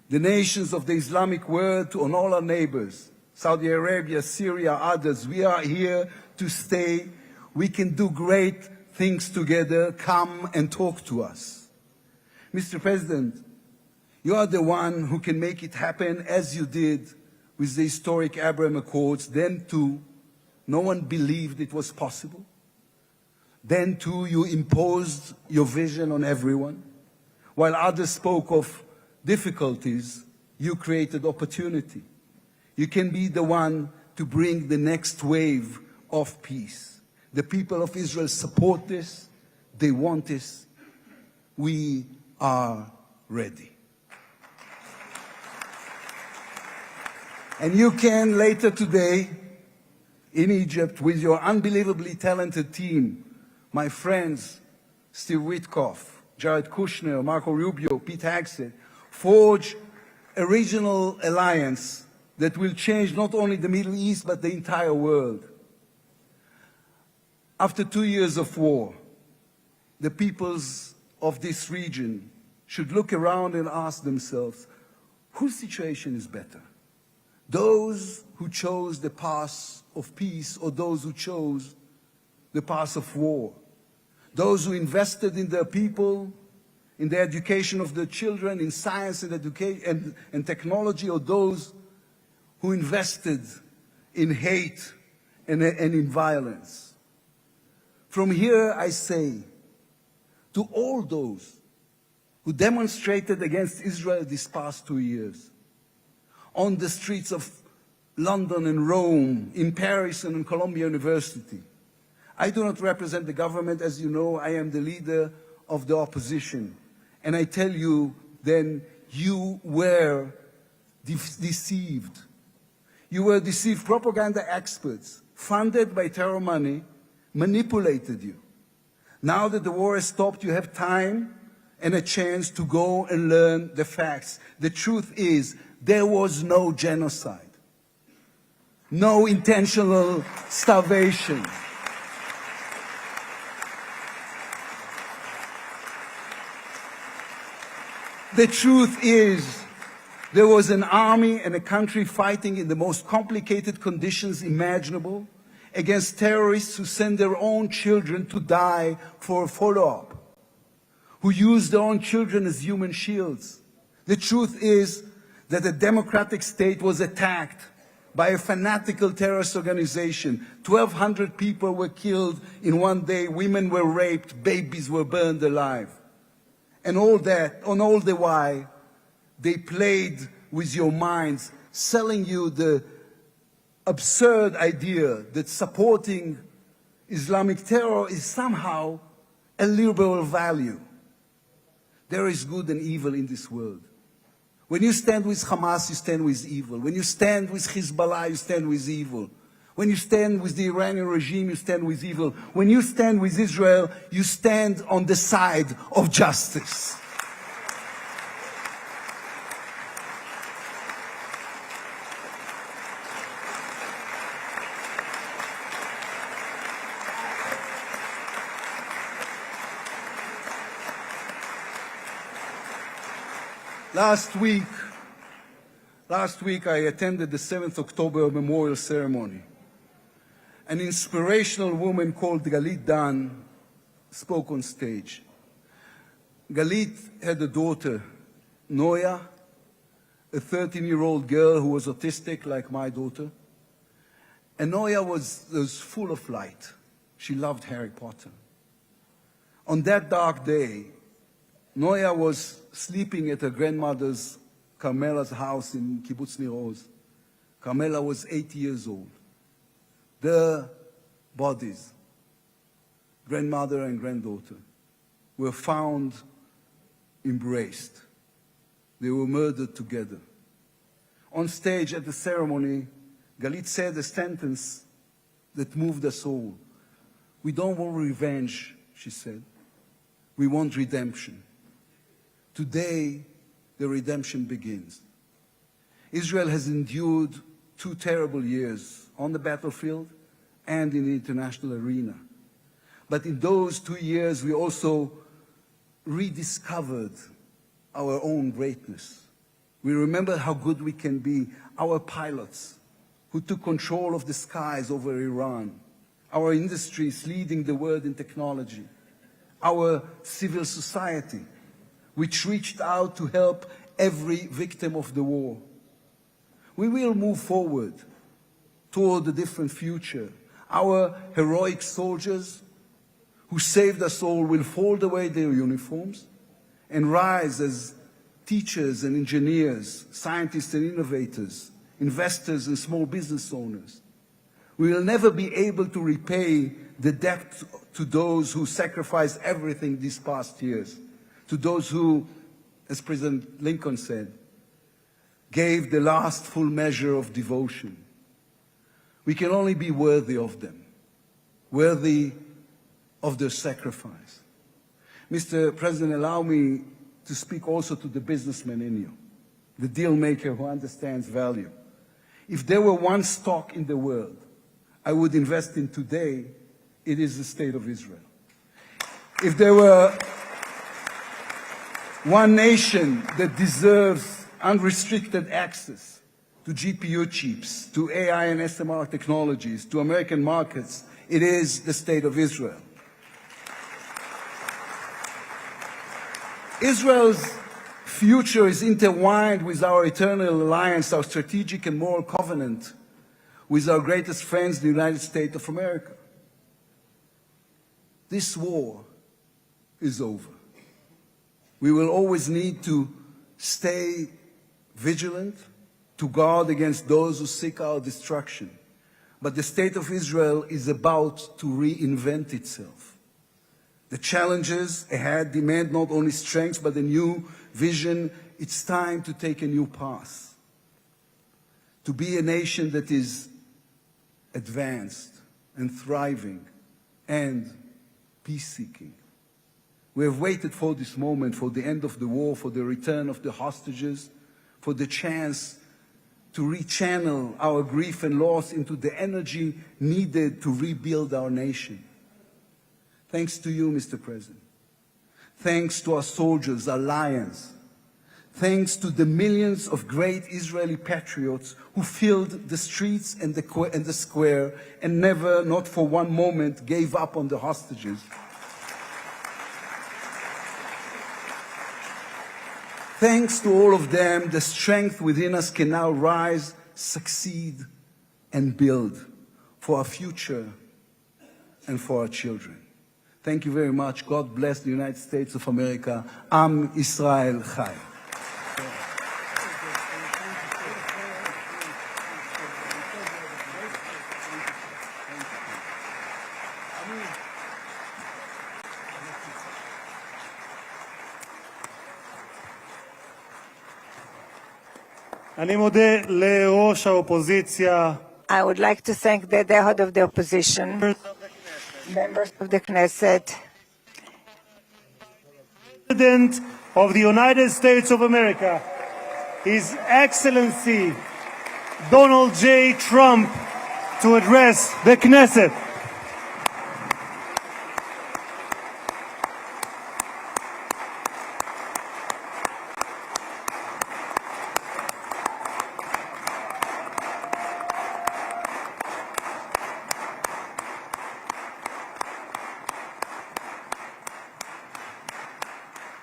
the nations of the Islamic world, on all our neighbors, Saudi Arabia, Syria, others. We are here to stay. We can do great things together. Come and talk to us. Mr. President, you are the one who can make it happen as you did with the historic Abraham Accords. Then too, no one believed it was possible. Then too, you imposed your vision on everyone. While others spoke of difficulties, you created opportunity. You can be the one to bring the next wave of peace. The people of Israel support this. They want this. We are ready. And you can later today in Egypt with your unbelievably talented team, my friends, Steve Witkoff, Jared Kushner, Marco Rubio, Pete Hegseth, forge a regional alliance that will change not only the Middle East, but the entire world. After 2 years of war, the peoples of this region should look around and ask themselves, whose situation is better? Those who chose the path of peace or those who chose the path of war? Those who invested in their people, in the education of their children, in science and education and technology, or those who invested in hate and in violence? From here I say to all those who demonstrated against Israel these past 2 years, on the streets of London and Rome, in Paris and in Columbia University. I do not represent the government. As you know, I am the leader of the opposition. And I tell you, then, you were deceived. You were deceived. Propaganda experts, funded by terror money, manipulated you. Now that the war has stopped, you have time and a chance to go and learn the facts. The truth is, there was no genocide, no intentional starvation. The truth is There was an army and a country fighting in the most complicated conditions imaginable against terrorists who send their own children to die for a follow-up, who use their own children as human shields. The truth is that the democratic state was attacked by a fanatical terrorist organization. 1,200 people were killed in one day, women were raped, babies were burned alive. And all the while, they played with your minds, selling you the absurd idea that supporting Islamic terror is somehow a liberal value. There is good and evil in this world. When you stand with Hamas, you stand with evil. When you stand with Hezbollah, you stand with evil. When you stand with the Iranian regime, you stand with evil. When you stand with Israel, you stand on the side of justice. Last week I attended the 7th October memorial ceremony. An inspirational woman called Galit Dan spoke on stage. Galit had a daughter, Noya, a 13-year-old girl who was autistic like my daughter. And Noya was full of light. She loved Harry Potter. On that dark day, Noya was sleeping at her grandmother's, Carmela's house in Kibbutz Nir Oz. Carmela was 80 years old. Their bodies, grandmother and granddaughter, were found embraced. They were murdered together. On stage at the ceremony, Galit said a sentence that moved us all. We don't want revenge, she said. We want redemption. Today, the redemption begins. Israel has endured 2 terrible years on the battlefield and in the international arena. But in those 2 years, we also rediscovered our own greatness. We remember how good we can be, our pilots who took control of the skies over Iran, our industries leading the world in technology, our civil society, which reached out to help every victim of the war. We will move forward toward a different future. Our heroic soldiers who saved us all will fold away their uniforms and rise as teachers and engineers, scientists and innovators, investors and small business owners. We will never be able to repay the debt to those who sacrificed everything these past years, to those who, as President Lincoln said, gave the last full measure of devotion. We can only be worthy of them, worthy of their sacrifice. Mr. President, allow me to speak also to the businessman in you, the deal maker who understands value. If there were one stock in the world I would invest in today, it is the State of Israel. If there were one nation that deserves unrestricted access to GPU chips, to AI and SMR technologies, to American markets, it is the State of Israel. Israel's future is intertwined with our eternal alliance, our strategic and moral covenant with our greatest friends, the United States of America. This war is over. We will always need to stay vigilant, to guard against those who seek our destruction. But the State of Israel is about to reinvent itself. The challenges ahead demand not only strength, but a new vision. It's time to take a new path. To be a nation that is advanced and thriving and peace-seeking. We have waited for this moment, for the end of the war, for the return of the hostages, for the chance to rechannel our grief and loss into the energy needed to rebuild our nation. Thanks to you, Mr. President. Thanks to our soldiers, our lions. thanks to the millions of great Israeli patriots who filled the streets and the square and never, not for one moment, gave up on the hostages. Thanks to all of them, the strength within us can now rise, succeed, and build for our future and for our children. Thank you very much. God bless the United States of America. Am Israel Chai. אני מודה לראש האופוזיציה, I would like to thank the head of the opposition, members of the Knesset, President of the United States of America, His Excellency Donald J. Trump, to address the Knesset.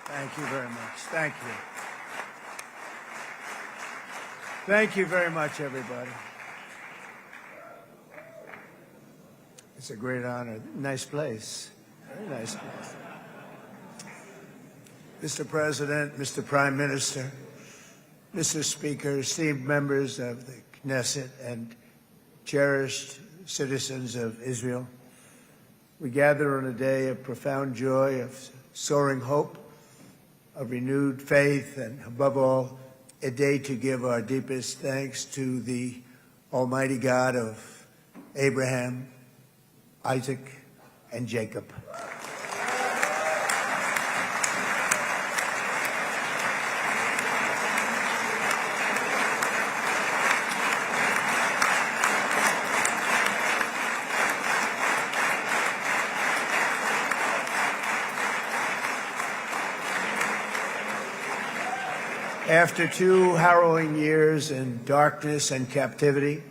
Thank you very much. Thank you. Thank you very much, everybody. It's a great honor. Nice place. Very nice place. Mr. President, Mr. Prime Minister, Mr. Speaker, esteemed members of the Knesset and cherished citizens of Israel, we gather on a day of profound joy, of soaring hope, of renewed faith, and above all, a day to give our deepest thanks to the Almighty God of Abraham, Isaac, and Jacob. After 2 harrowing years in darkness and captivity,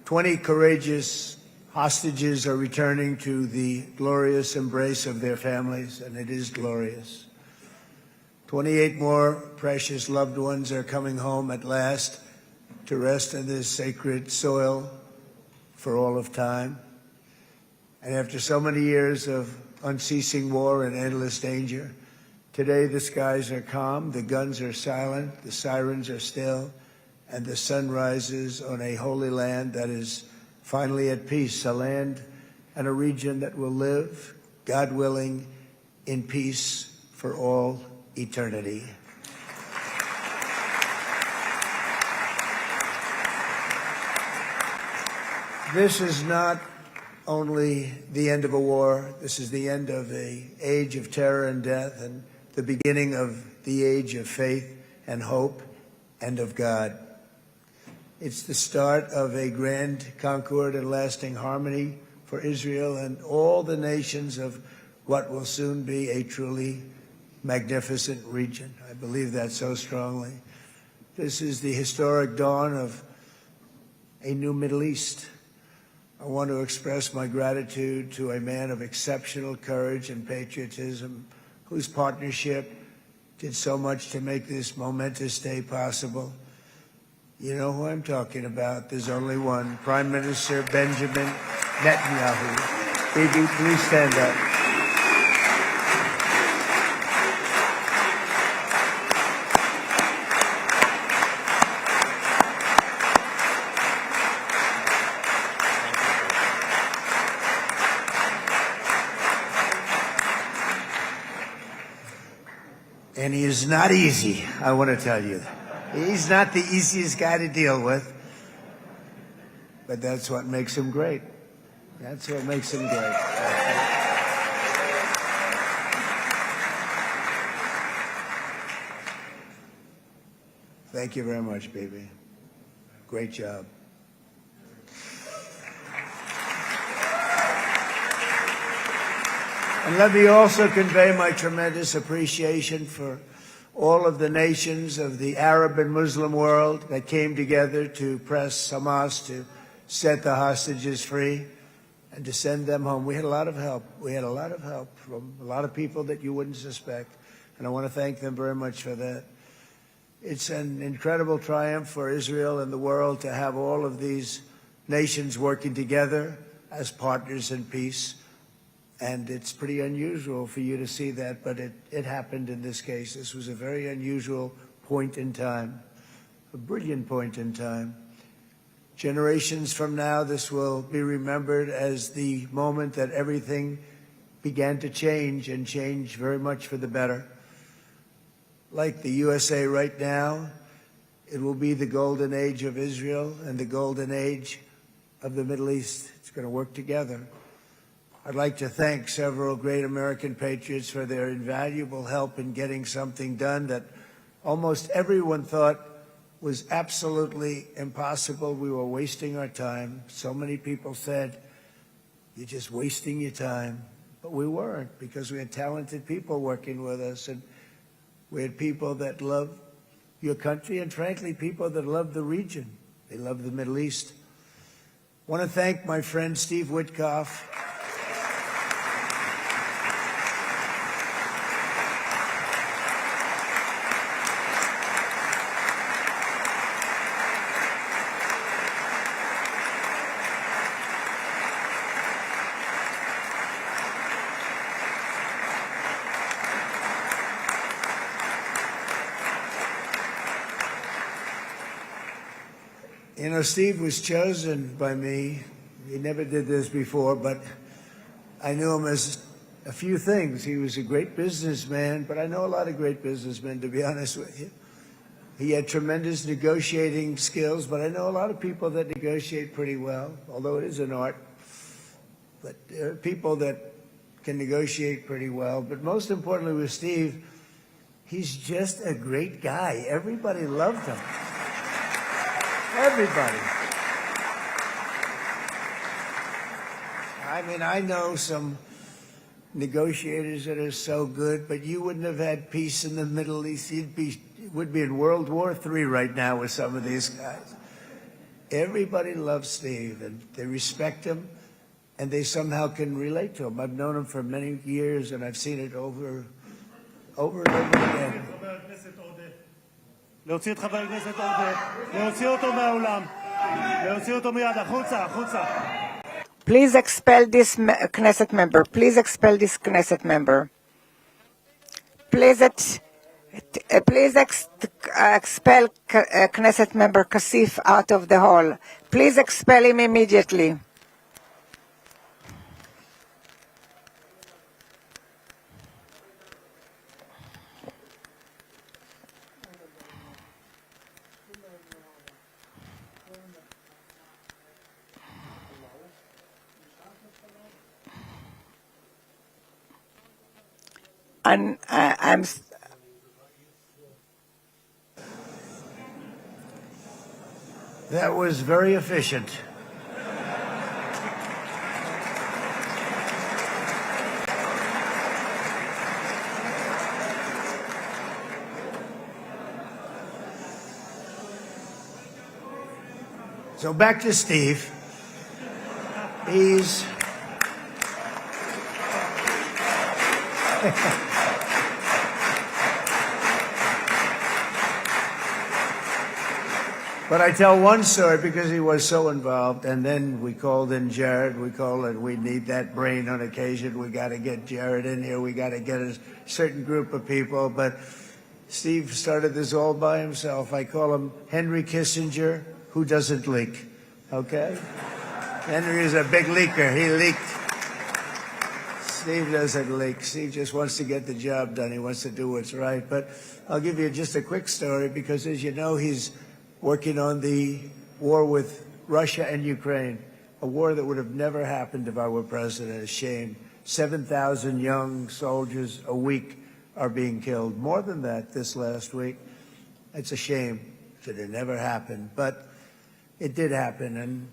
20 courageous hostages are returning to the glorious embrace of their families, and it is glorious. 28 more precious loved ones are coming home at last to rest in this sacred soil for all of time. And after so many years of unceasing war and endless danger, today the skies are calm, the guns are silent, the sirens are still, and the sun rises on a holy land that is finally at peace, a land and a region that will live, God willing, in peace for all eternity. This is not only the end of a war, this is the end of an age of terror and death, and the beginning of the age of faith and hope and of God. It's the start of a grand concord and lasting harmony for Israel and all the nations of what will soon be a truly magnificent region. I believe that so strongly. This is the historic dawn of a new Middle East. I want to express my gratitude to a man of exceptional courage and patriotism, whose partnership did so much to make this momentous day possible. You know who I'm talking about. There's only one, Prime Minister Benjamin Netanyahu. Bibi, please stand up. And he is not easy, I want to tell you. He's not the easiest guy to deal with, but that's what makes him great. That's what makes him great. Thank you very much, baby. Great job. And let me also convey my tremendous appreciation for all of the nations of the Arab and Muslim world that came together to press Hamas to set the hostages free and to send them home. We had a lot of help. We had a lot of help from a lot of people that you wouldn't suspect, and I want to thank them very much for that. It's an incredible triumph for Israel and the world to have all of these nations working together as partners in peace. And it's pretty unusual for you to see that, but it happened in this case. This was a very unusual point in time, a brilliant point in time. Generations from now, this will be remembered as the moment that everything began to change, and change very much for the better. Like the USA right now, it will be the golden age of Israel and the golden age of the Middle East. It's going to work together. I'd like to thank several great American patriots for their invaluable help in getting something done that almost everyone thought was absolutely impossible. We were wasting our time. So many people said, "You're just wasting your time." But we weren't, because we had talented people working with us, and we had people that love your country, and frankly, people that love the region. They love the Middle East. I want to thank my friend Steve Witkoff. You know, Steve was chosen by me. He never did this before, but I knew him as a few things. He was a great businessman, but I know a lot of great businessmen, to be honest with you. He had tremendous negotiating skills, but I know a lot of people that negotiate pretty well, although it is an art. But there are people that can negotiate pretty well. But most importantly with Steve, he's just a great guy. Everybody loved him. Everybody. I mean, I know some negotiators that are so good, but you wouldn't have had peace in the Middle East. Would be in World War III right now with some of these guys. Everybody loves Steve, and they respect him, and they somehow can relate to him. I've known him for many years, and I've seen it over and over again. להוציא את חבר הכנסת עודה, להוציא אותו מהאולם, להוציא אותו מיד, החוצה, החוצה. Please expel this Knesset member. Please expel this Knesset member. Please expel Knesset member Kasif out of the hall. Please expel him immediately. And That was very efficient. So back to Steve. He's But I tell one story because he was so involved, and then we called in Jared. We need that brain on occasion. We got to get Jared in here. We got to get a certain group of people. But Steve started this all by himself. I call him Henry Kissinger, who doesn't leak. Okay? Henry is a big leaker. He leaked. Steve doesn't leak. Steve just wants to get the job done. He wants to do what's right. But I'll give you just a quick story because, as you know, he's working on the war with Russia and Ukraine, a war that would have never happened if I were president. A shame. 7,000 young soldiers a week are being killed. More than that this last week. It's a shame. It should have never happened. But it did happen, and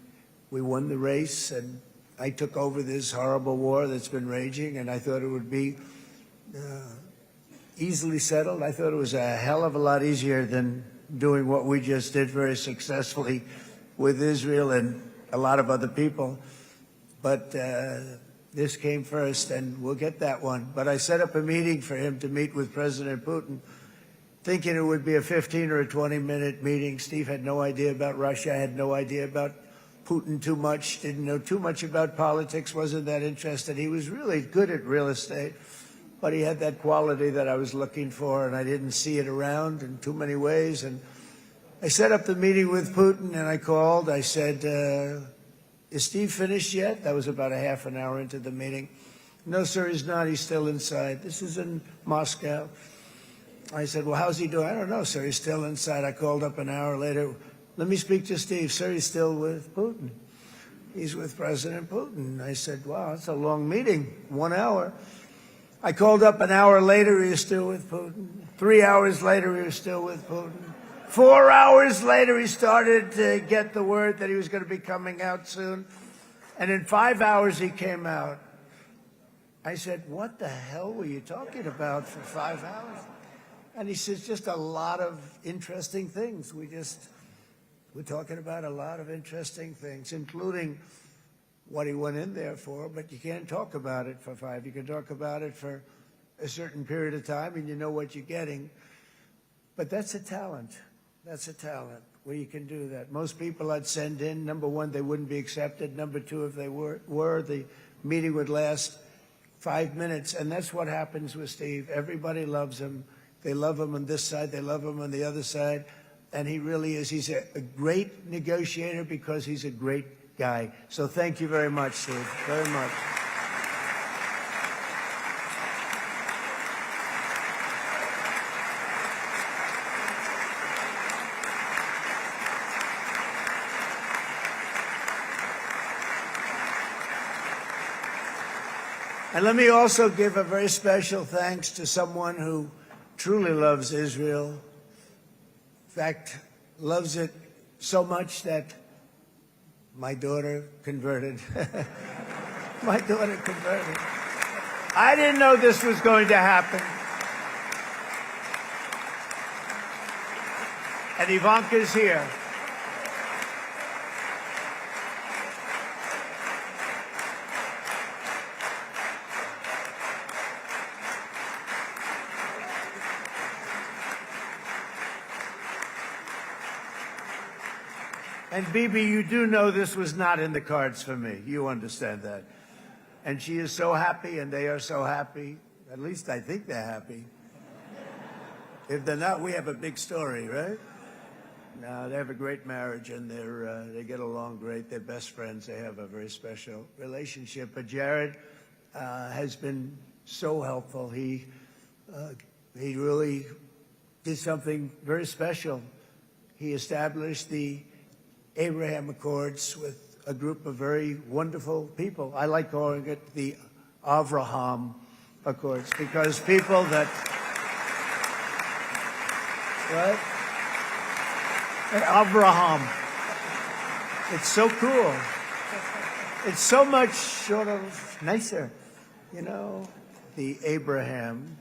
we won the race, and I took over this horrible war that's been raging, and I thought it would be easily settled. I thought it was a hell of a lot easier than doing what we just did very successfully with Israel and a lot of other people. But this came first, and we'll get that one. But I set up a meeting for him to meet with President Putin, thinking it would be a 15 or a 20-minute meeting. Steve had no idea about Russia, had no idea about Putin too much, didn't know too much about politics, wasn't that interested. He was really good at real estate, but he had that quality that I was looking for, and I didn't see it around in too many ways. And I set up the meeting with Putin, and I called. I said, is Steve finished yet? That was about a half an hour into the meeting. No, sir, he's not. He's still inside. This is in Moscow. I said, well, how's he doing? I don't know, sir. He's still inside. I called up an hour later. Let me speak to Steve. Sir, he's still with Putin. He's with President Putin. I said, wow, that's a long meeting, 1 hour. I called up an hour later. He was still with Putin. 3 hours later, he was still with Putin. 4 hours later, he started to get the word that he was going to be coming out soon. And in 5 hours, he came out. I said, what the hell were you talking about for 5 hours? And he says, just a lot of interesting things. We're talking about a lot of interesting things, including what he went in there for, but you can't talk about it for 5. You can talk about it for a certain period of time, and you know what you're getting. But that's a talent. That's a talent, where you can do that. Most people I'd send in, number one, they wouldn't be accepted. Number two, if they were, the meeting would last 5 minutes. And that's what happens with Steve. Everybody loves him. They love him on this side. They love him on the other side. And he really is. He's a great negotiator because he's a great guy. So thank you very much, Steve, very much. And let me also give a very special thanks to someone who truly loves Israel. In fact, loves it so much that my daughter converted. My daughter converted. I didn't know this was going to happen. And Ivanka's here. And Bibi, you do know this was not in the cards for me. You understand that. And she is so happy, and they are so happy. At least I think they're happy. If they're not, we have a big story, right? No, they have a great marriage, and they get along great. They're best friends. They have a very special relationship. But Jared has been so helpful. He really did something very special. He established the Abraham Accords with a group of very wonderful people. I like calling it the Avraham Accords because people that, what? Avraham. It's so cool. It's so much sort of nicer, you know, the Abraham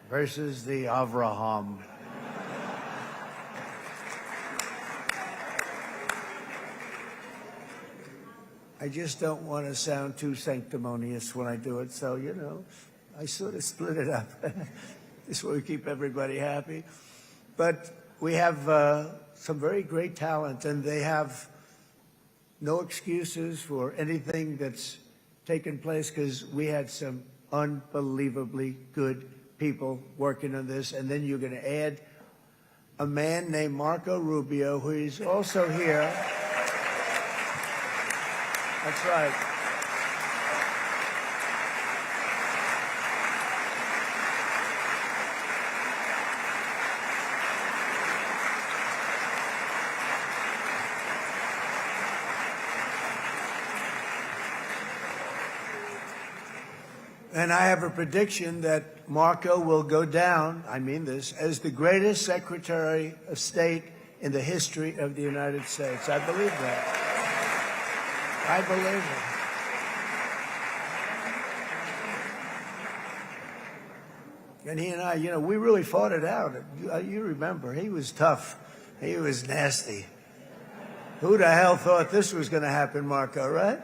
versus the Avraham. I just don't want to sound too sanctimonious when I do it, so, you know, I sort of split it up. This way we keep everybody happy. But we have some very great talent, and they have no excuses for anything that's taken place because we had some unbelievably good people working on this. And then you're going to add a man named Marco Rubio, who is also here. That's right. And I have a prediction that Marco will go down, I mean this, as the greatest Secretary of State in the history of the United States. I believe that. I believe it. And he and I, we really fought it out. You remember, he was tough. He was nasty. Who the hell thought this was going to happen, Marco, right?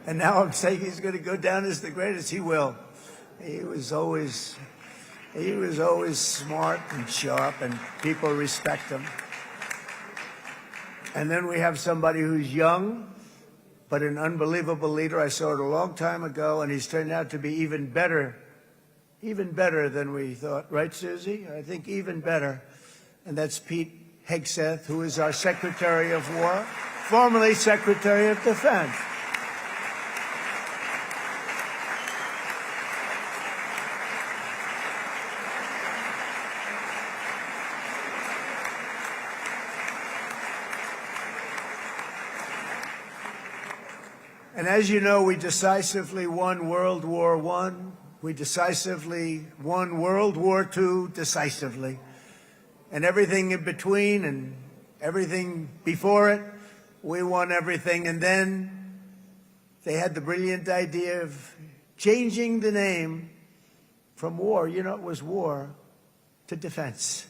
And now I'm saying he's going to go down as the greatest. He will. He was always smart and sharp, and people respect him. And then we have somebody who's young, but an unbelievable leader. I saw it a long time ago, and he's turned out to be even better than we thought. Right, Susie? I think even better. And that's Pete Hegseth, who is our Secretary of War, formerly Secretary of Defense. And as you know, we decisively won World War I. We decisively won World War II decisively. And everything in between and everything before it, we won everything. And then they had the brilliant idea of changing the name from war, it was war, to defense.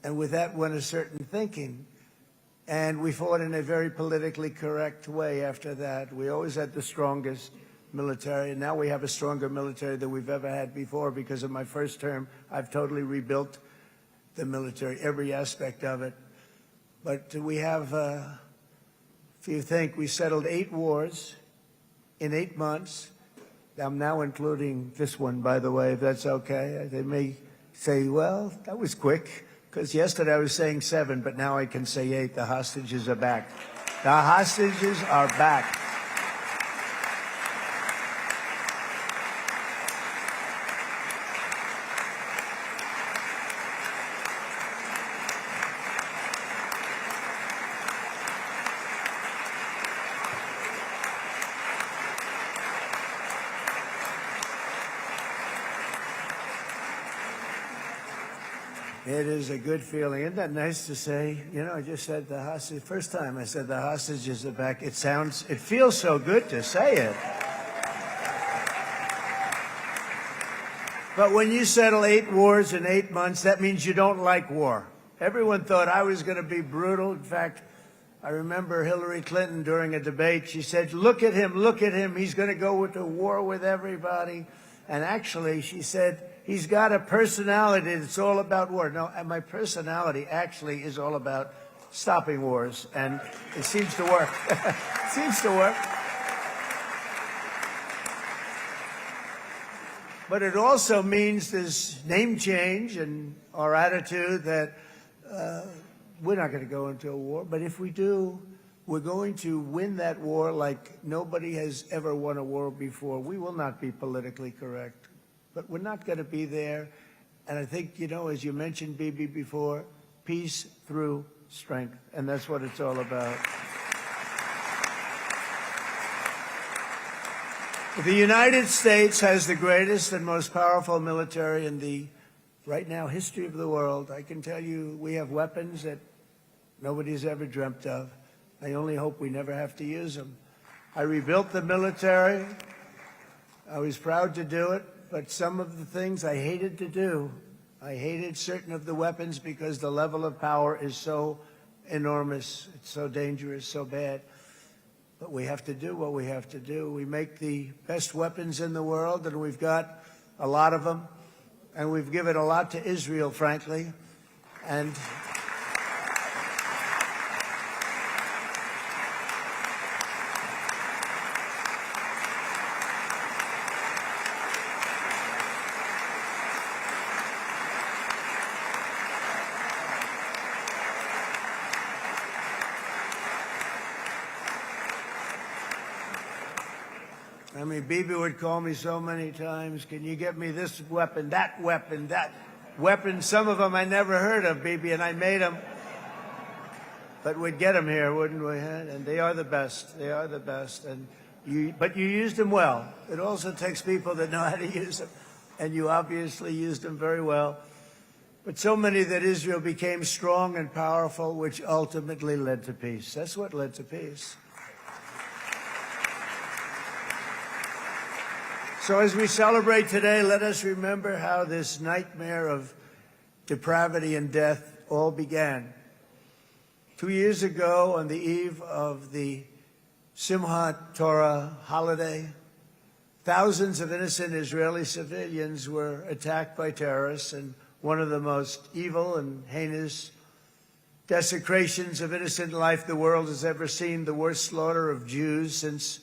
And with that went a certain thinking. And we fought in a very politically correct way after that. We always had the strongest military, and now we have a stronger military than we've ever had before. Because of my first term, I've totally rebuilt the military, every aspect of it. But we have, if you think, we settled 8 wars in 8 months. I'm now including this one, by the way, if that's okay. They may say, well, that was quick. Because yesterday I was saying 7, but now I can say 8. The hostages are back. The hostages are back. It is a good feeling. Isn't that nice to say? I just said the hostage. First time I said the hostages are back. It feels so good to say it. But when you settle 8 wars in 8 months, that means you don't like war. Everyone thought I was going to be brutal. In fact, I remember Hillary Clinton during a debate, she said, look at him. He's going to go into war with everybody. And actually, she said, he's got a personality that's all about war. No, and my personality actually is all about stopping wars, and it seems to work. It seems to work. But it also means this name change and our attitude that we're not going to go into a war. But if we do, we're going to win that war like nobody has ever won a war before. We will not be politically correct, but we're not going to be there. And I think, as you mentioned, Bibi, before, peace through strength. And that's what it's all about. The United States has the greatest and most powerful military in the, right now, history of the world. I can tell you we have weapons that nobody's ever dreamt of. I only hope we never have to use them. I rebuilt the military. I was proud to do it, but some of the things I hated to do. I hated certain of the weapons because the level of power is so enormous. It's so dangerous, so bad. But we have to do what we have to do. We make the best weapons in the world, and we've got a lot of them. And we've given a lot to Israel, frankly. And Bibi would call me so many times, can you get me this weapon, that weapon, that weapon? Some of them I never heard of, Bibi, and I made them. But we'd get them here, wouldn't we? And they are the best. They are the best. But you used them well. It also takes people that know how to use them. And you obviously used them very well. But so many that Israel became strong and powerful, which ultimately led to peace. That's what led to peace. So as we celebrate today, let us remember how this nightmare of depravity and death all began. 2 years ago, on the eve of the Simchat Torah holiday, thousands of innocent Israeli civilians were attacked by terrorists, and one of the most evil and heinous desecrations of innocent life the world has ever seen, the worst slaughter of Jews since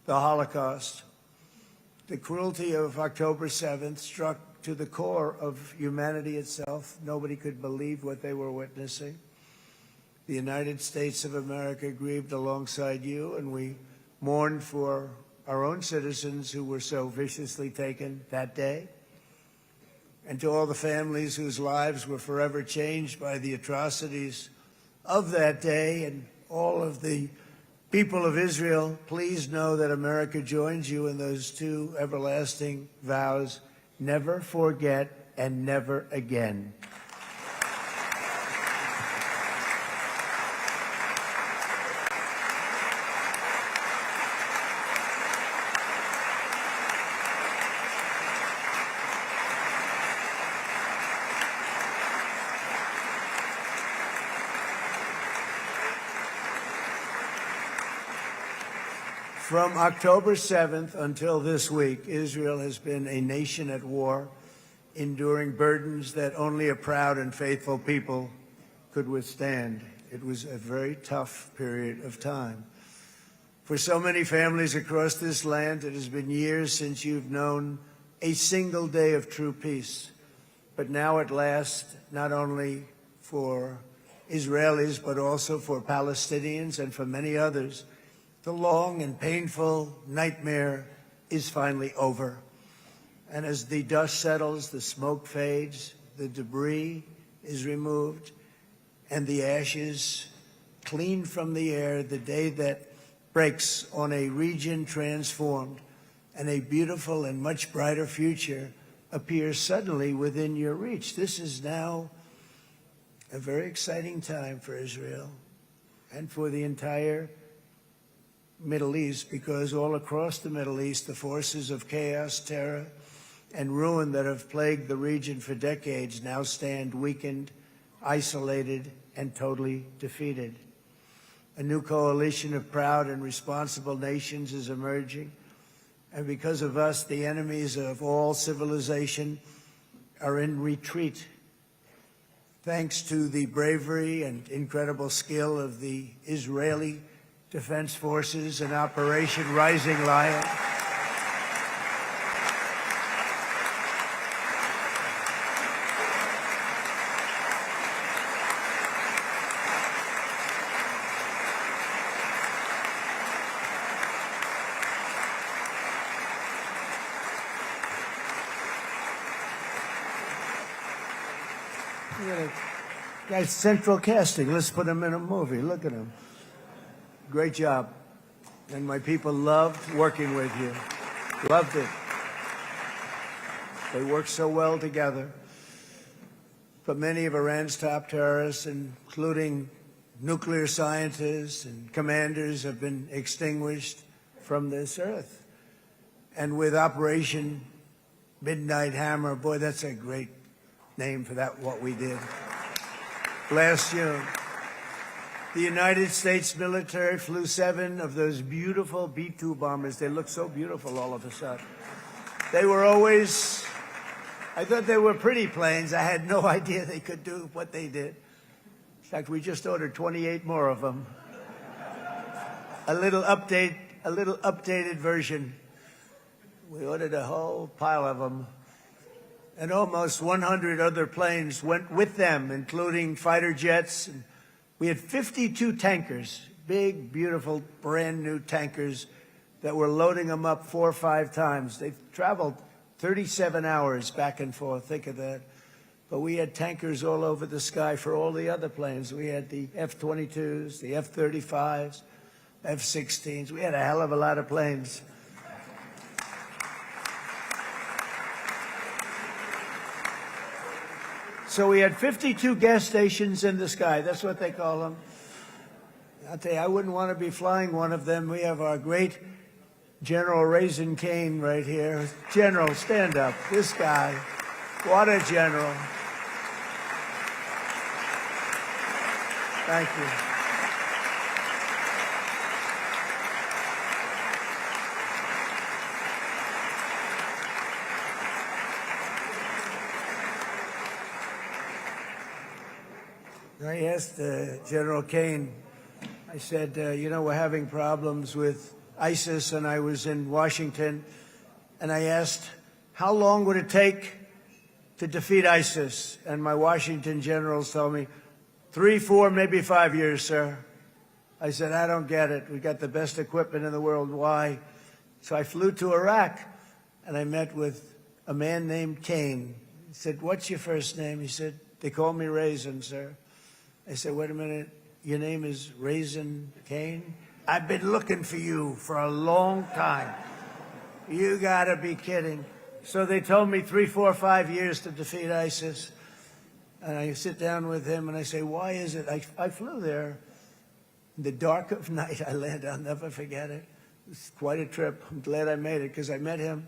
the Holocaust. The cruelty of October 7th struck to the core of humanity itself. Nobody could believe what they were witnessing. The United States of America grieved alongside you, and we mourned for our own citizens who were so viciously taken that day. And to all the families whose lives were forever changed by the atrocities of that day, and all of the people of Israel, please know that America joins you in those two everlasting vows: never forget and never again. From October 7th until this week, Israel has been a nation at war, enduring burdens that only a proud and faithful people could withstand. It was a very tough period of time. For so many families across this land, it has been years since you've known a single day of true peace. But now at last, not only for Israelis, but also for Palestinians and for many others, the long and painful nightmare is finally over. And as the dust settles, the smoke fades, the debris is removed, and the ashes cleaned from the air, the day that breaks on a region transformed, and a beautiful and much brighter future appears suddenly within your reach. This is now a very exciting time for Israel and for the entire Middle East, because all across the Middle East, the forces of chaos, terror, and ruin that have plagued the region for decades now stand weakened, isolated, and totally defeated. A new coalition of proud and responsible nations is emerging, and because of us, the enemies of all civilization are in retreat. Thanks to the bravery and incredible skill of the Israeli Defense Forces and Operation Rising Lion, guy's central casting. Let's put him in a movie. Look at him. Great job. And my people loved working with you. Loved it. They worked so well together. But many of Iran's top terrorists, including nuclear scientists and commanders, have been extinguished from this earth. And with Operation Midnight Hammer, boy, that's a great name for that, what we did last June. The United States military flew 7 of those beautiful B-2 bombers. They look so beautiful all of a sudden. They were always, I thought they were pretty planes. I had no idea they could do what they did. In fact, we just ordered 28 more of them. A little updated version. We ordered a whole pile of them. And almost 100 other planes went with them, including fighter jets. And we had 52 tankers, big, beautiful, brand new tankers that were loading them up 4 or 5 times. They traveled 37 hours back and forth. Think of that. But we had tankers all over the sky for all the other planes. We had the F-22s, the F-35s, F-16s. We had a hell of a lot of planes. So we had 52 gas stations in the sky. That's what they call them. I'll tell you, I wouldn't want to be flying one of them. We have our great General Raisin Kane right here. General, stand up. This guy, what a general. Thank you. I asked General Kane, I said, you know, we're having problems with ISIS, and I was in Washington, and I asked, how long would it take to defeat ISIS? And my Washington generals told me, 3, 4, maybe 5 years, sir. I said, I don't get it. We got the best equipment in the world. Why? So I flew to Iraq, and I met with a man named Kane. He said, what's your first name? He said, they call me Raisin, sir. I said, wait a minute, your name is Raisin Kane? I've been looking for you for a long time. You gotta be kidding. So they told me 3, 4, 5 years to defeat ISIS. And I sit down with him and I say, why is it? I flew there in the dark of night. I landed, I'll never forget it. It's quite a trip. I'm glad I made it because I met him.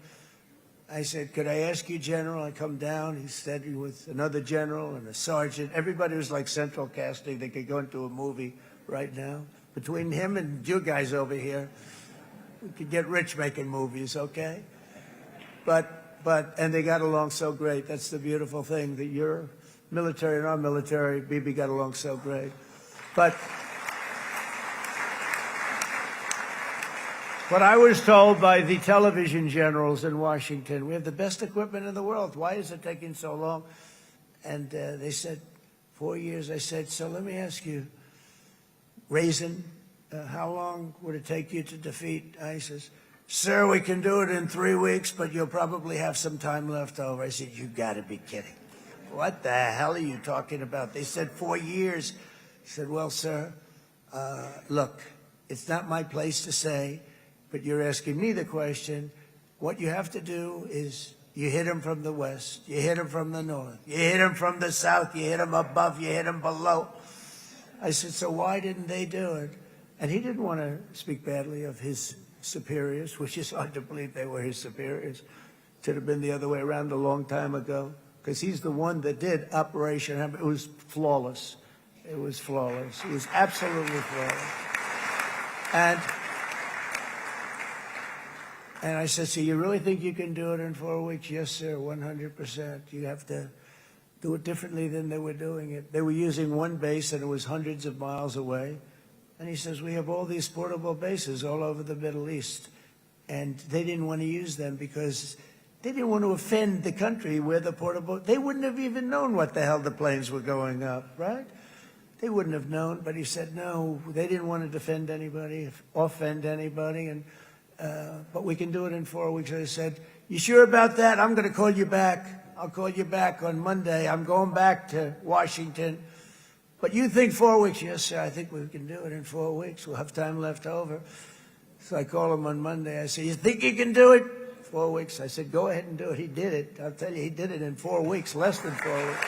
I said, could I ask you, General? I come down. He said with another general and a sergeant. Everybody was like central casting. They could go into a movie right now. Between him and you guys over here, we could get rich making movies, okay? And they got along so great. That's the beautiful thing, that your military and our military, Bibi, got along so great. But I was told by the television generals in Washington, we have the best equipment in the world. Why is it taking so long? And they said, 4 years. I said, so let me ask you, Raisin, how long would it take you to defeat ISIS? Sir, we can do it in 3 weeks, but you'll probably have some time left over. I said, you got to be kidding. What the hell are you talking about? They said 4 years. I said, well, sir, look, it's not my place to say, but you're asking me the question. What you have to do is you hit him from the west, you hit him from the north, you hit him from the south, you hit him above, you hit him below. I said, so why didn't they do it? And he didn't want to speak badly of his superiors, which is hard to believe they were his superiors. It should have been the other way around a long time ago, because he's the one that did Operation Hammer. It was flawless. It was flawless. It was absolutely flawless. And I said, so you really think you can do it in 4 weeks? Yes, sir, 100%. You have to do it differently than they were doing it. They were using one base, and it was hundreds of miles away. And he says, we have all these portable bases all over the Middle East. And they didn't want to use them because they didn't want to offend the country where the portable... They wouldn't have even known what the hell the planes were going up, right? They wouldn't have known. But he said, no, they didn't want to defend anybody, offend anybody. And but we can do it in 4 weeks. I said, you sure about that? I'm going to call you back. I'll call you back on Monday. I'm going back to Washington. But you think 4 weeks? Yes, sir, I think we can do it in 4 weeks. We'll have time left over. So I call him on Monday. I say, you think you can do it? 4 weeks. I said, go ahead and do it. He did it. I'll tell you, he did it in 4 weeks, less than 4 weeks.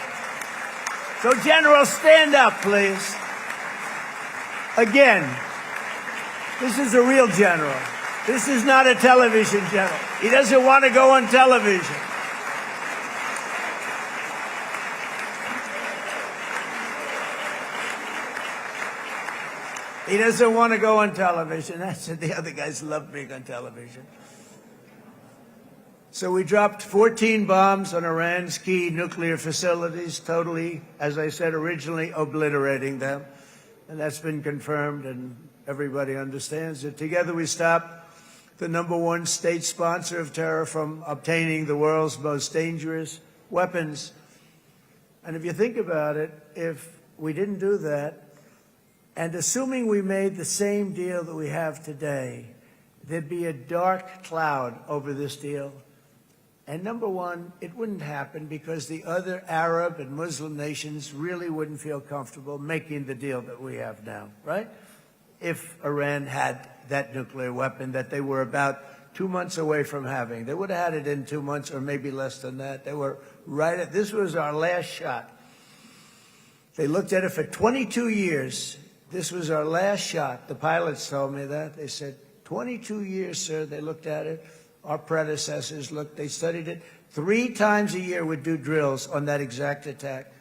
So, General, stand up, please. Again, this is a real general. This is not a television general. He doesn't want to go on television. He doesn't want to go on television. That's it. The other guys love being on television. So we dropped 14 bombs on Iran's key nuclear facilities, totally, as I said originally, obliterating them. And that's been confirmed, and everybody understands it. Together we stopped the #1 state sponsor of terror from obtaining the world's most dangerous weapons. And if you think about it, if we didn't do that, and assuming we made the same deal that we have today, there'd be a dark cloud over this deal. And #1, it wouldn't happen because the other Arab and Muslim nations really wouldn't feel comfortable making the deal that we have now, right? If Iran had that nuclear weapon that they were about 2 months away from having. They would have had it in 2 months or maybe less than that. They were right at, this was our last shot. They looked at it for 22 years. This was our last shot. The pilots told me that. They said, 22 years, sir, they looked at it. Our predecessors looked, they studied it. 3 times a year would do drills on that exact attack.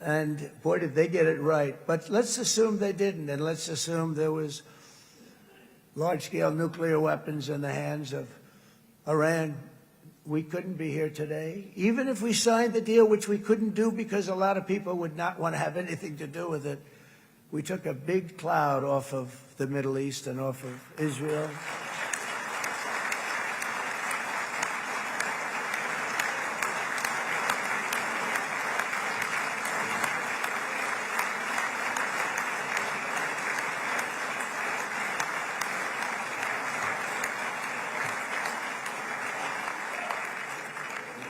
And boy, did they get it right. But let's assume they didn't, and let's assume there was large-scale nuclear weapons in the hands of Iran. We couldn't be here today. Even if we signed the deal, which we couldn't do because a lot of people would not want to have anything to do with it, we took a big cloud off of the Middle East and off of Israel.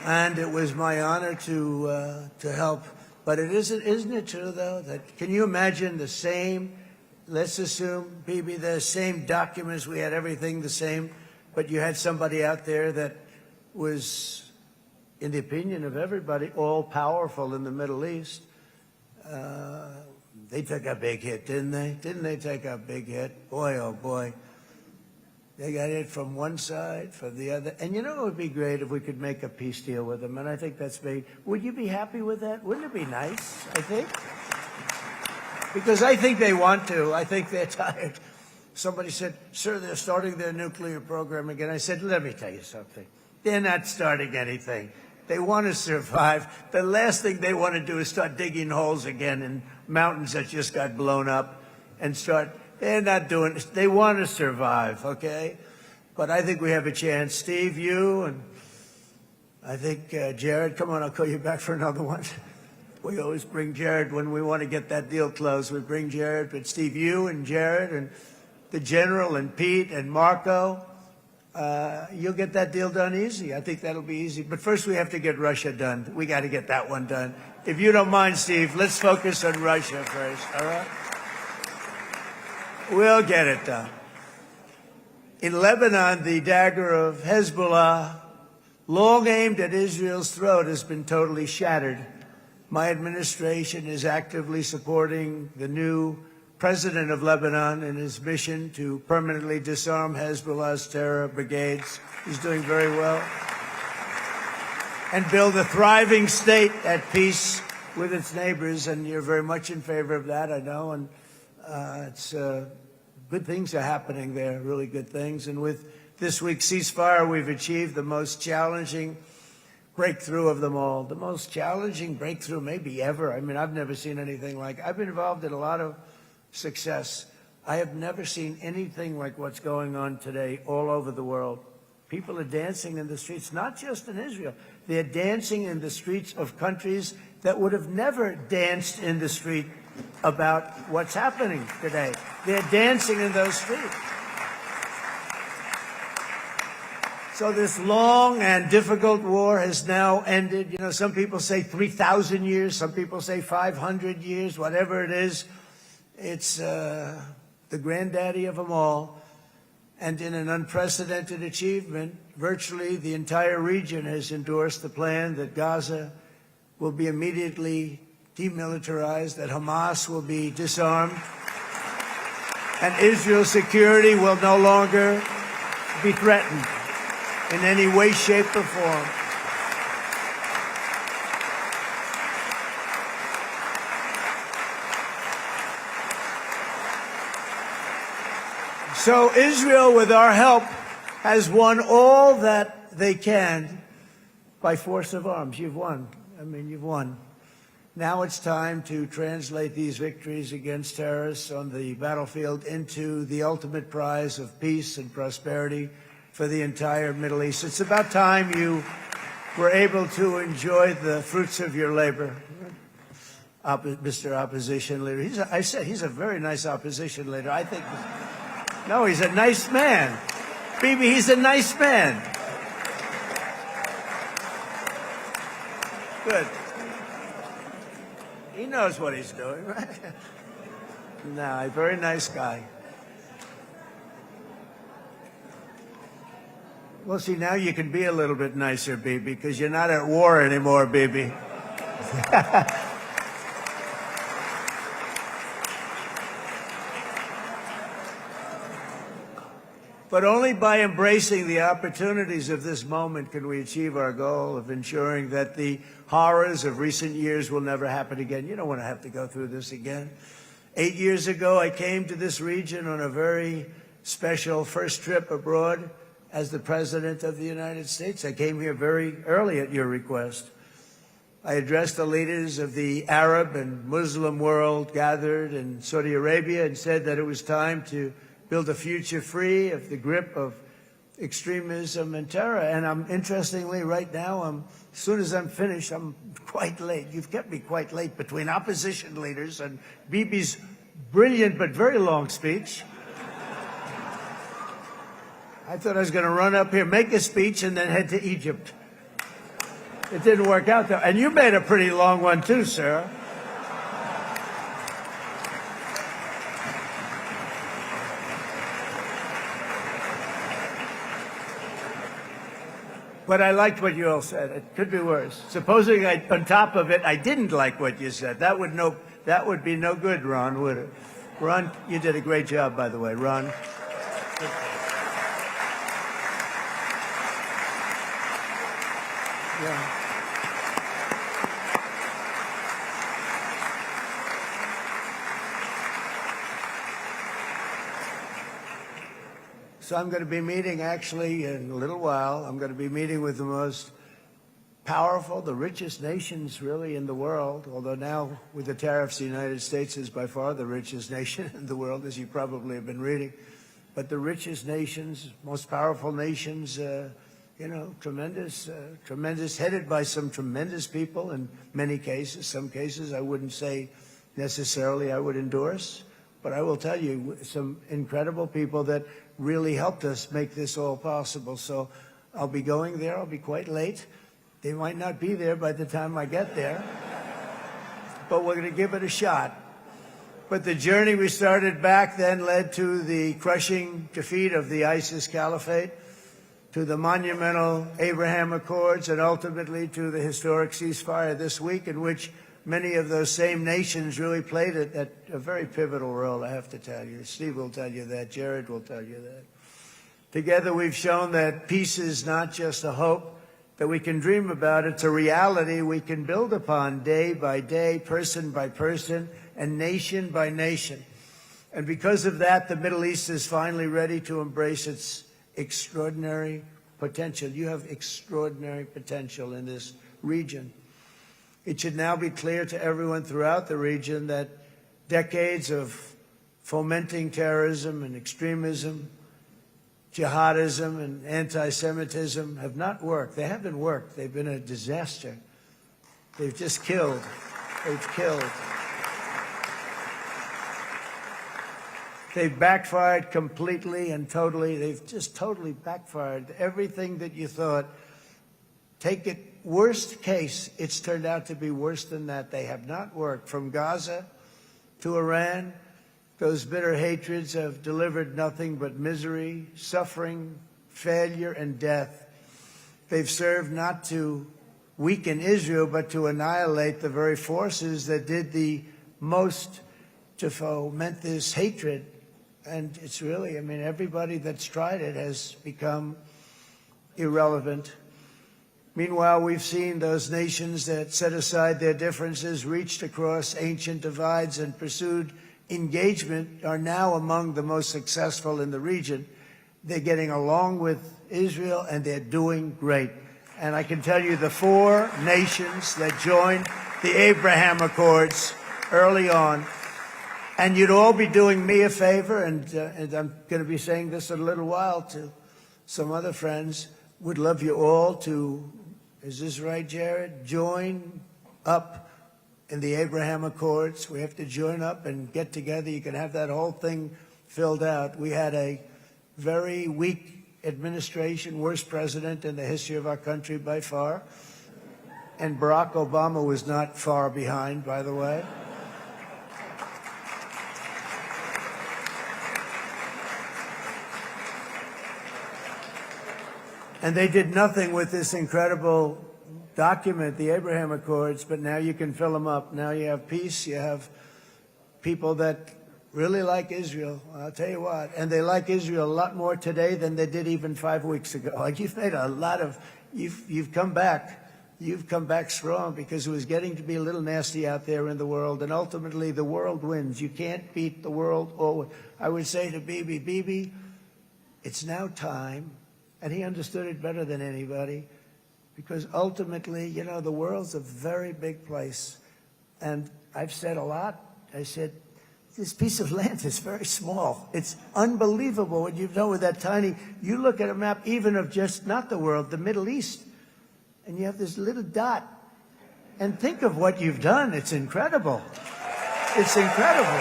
And it was my honor to help. But isn't it true, though, that can you imagine the same, let's assume, Bibi, the same documents, we had everything the same, but you had somebody out there that was, in the opinion of everybody, all-powerful in the Middle East. They took a big hit, didn't they? Didn't they take a big hit? Boy, oh boy. They got hit from one side, from the other. And you know it would be great if we could make a peace deal with them, and I think that's made. Would you be happy with that? Wouldn't it be nice, I think? Because I think they want to. I think they're tired. Somebody said, sir, they're starting their nuclear program again. I said, let me tell you something. They're not starting anything. They want to survive. The last thing they want to do is start digging holes again in mountains that just got blown up and start. They're not doing this. They want to survive, okay? But I think we have a chance. Steve, you, and I think Jared, come on, I'll call you back for another one. We always bring Jared when we want to get that deal closed. We bring Jared, but Steve, you and Jared and the General and Pete and Marco, you'll get that deal done easy. I think that'll be easy. But first we have to get Russia done. We got to get that one done. If you don't mind, Steve, let's focus on Russia first, all right? We'll get it done. In Lebanon, the dagger of Hezbollah, long aimed at Israel's throat, has been totally shattered. My administration is actively supporting the new president of Lebanon in his mission to permanently disarm Hezbollah's terror brigades. He's doing very well. And build a thriving state at peace with its neighbors. And you're very much in favor of that, I know. And it's good things are happening there, really good things. And with this week's ceasefire, we've achieved the most challenging breakthrough of them all. The most challenging breakthrough maybe ever. I mean, I've never seen anything like it. I've been involved in a lot of success. I have never seen anything like what's going on today all over the world. People are dancing in the streets, not just in Israel. They're dancing in the streets of countries that would have never danced in the street about what's happening today. They're dancing in those streets. So this long and difficult war has now ended. You know, some people say 3,000 years, some people say 500 years, whatever it is. It's the granddaddy of them all. And in an unprecedented achievement, virtually the entire region has endorsed the plan that Gaza will be immediately demilitarized, that Hamas will be disarmed, and Israel's security will no longer be threatened in any way, shape, or form. So Israel, with our help, has won all that they can by force of arms. You've won. I mean, you've won. Now it's time to translate these victories against terrorists on the battlefield into the ultimate prize of peace and prosperity for the entire Middle East. It's about time you were able to enjoy the fruits of your labor. Mr. Opposition Leader. I said he's a very nice opposition leader. I think. No, he's a nice man. Bibi, he's a nice man. Good. He knows what he's doing, right? No, a very nice guy. Well, see, now you can be a little bit nicer, Bibi, because you're not at war anymore, Bibi. But only by embracing the opportunities of this moment can we achieve our goal of ensuring that the horrors of recent years will never happen again. You don't want to have to go through this again. 8 years ago, I came to this region on a very special first trip abroad as the President of the United States. I came here very early at your request. I addressed the leaders of the Arab and Muslim world gathered in Saudi Arabia and said that it was time to build a future free of the grip of extremism and terror. And interestingly, right now, as soon as I'm finished, I'm quite late. You've kept me quite late between opposition leaders and Bibi's brilliant but very long speech. I thought I was going to run up here, make a speech, and then head to Egypt. It didn't work out, though. And you made a pretty long one, too, sir. But I liked what you all said. It could be worse. Supposing on top of it, I didn't like what you said. That would be no good, Ron, would it? Ron, you did a great job, by the way, Ron. Yeah. So I'm going to be meeting, actually, in a little while, I'm going to be meeting with the most powerful, the richest nations, really, in the world, although now, with the tariffs, the United States is by far the richest nation in the world, as you probably have been reading. But the richest nations, most powerful nations, tremendous, headed by some tremendous people in many cases. Some cases I wouldn't say necessarily I would endorse, but I will tell you some incredible people that really helped us make this all possible. So I'll be going there. I'll be quite late. They might not be there by the time I get there, but we're going to give it a shot. But the journey we started back then led to the crushing defeat of the ISIS caliphate, to the monumental Abraham Accords, and ultimately to the historic ceasefire this week, in which many of those same nations really played a very pivotal role, I have to tell you. Steve will tell you that. Jared will tell you that. Together we've shown that peace is not just a hope that we can dream about. It's a reality we can build upon day by day, person by person, and nation by nation. And because of that, the Middle East is finally ready to embrace its extraordinary potential. You have extraordinary potential in this region. It should now be clear to everyone throughout the region that decades of fomenting terrorism and extremism, jihadism and anti-Semitism have not worked. They haven't worked. They've been a disaster. They've just killed. They've killed. They've backfired completely and totally. They've just totally backfired. Everything that you thought, take it worst case, it's turned out to be worse than that. They have not worked. From Gaza to Iran, those bitter hatreds have delivered nothing but misery, suffering, failure, and death. They've served not to weaken Israel, but to annihilate the very forces that did the most to foment this hatred. And it's really, everybody that's tried it has become irrelevant. Meanwhile, we've seen those nations that set aside their differences, reached across ancient divides, and pursued engagement are now among the most successful in the region. They're getting along with Israel, and they're doing great. And I can tell you the 4 nations that joined the Abraham Accords early on, and you'd all be doing me a favor, and I'm going to be saying this in a little while to some other friends, would love you all to, is this right, Jared? Join up in the Abraham Accords. We have to join up and get together. You can have that whole thing filled out. We had a very weak administration, worst president in the history of our country by far. And Barack Obama was not far behind, by the way. And they did nothing with this incredible document, the Abraham Accords, but now you can fill them up. Now you have peace, you have people that really like Israel. I'll tell you what, and they like Israel a lot more today than they did even 5 weeks ago. Like you've made a lot of, you've come back. You've come back strong because it was getting to be a little nasty out there in the world, and ultimately the world wins. You can't beat the world. Or I would say to Bibi, it's now time, and he understood it better than anybody, because ultimately, you know, the world's a very big place. And I've said a lot. I said, this piece of land is very small. It's unbelievable what you've done with that tiny, you look at a map even of just not the world, the Middle East, and you have this little dot. And think of what you've done. It's incredible. It's incredible.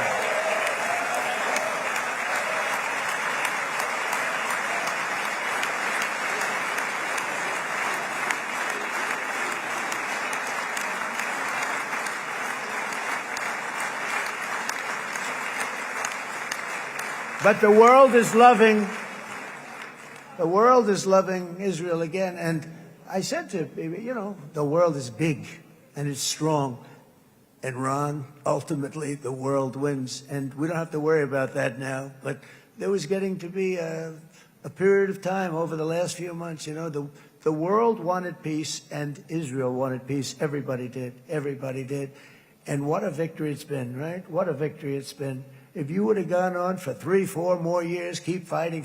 But the world is loving Israel again. And I said to Bibi, you know, the world is big and it's strong. And Ron, ultimately, the world wins. And we don't have to worry about that now. But there was getting to be a period of time over the last few months, you know, the world wanted peace and Israel wanted peace. Everybody did. Everybody did. And what a victory it's been, right? What a victory it's been. If you would have gone on for 3-4 more years, keep fighting,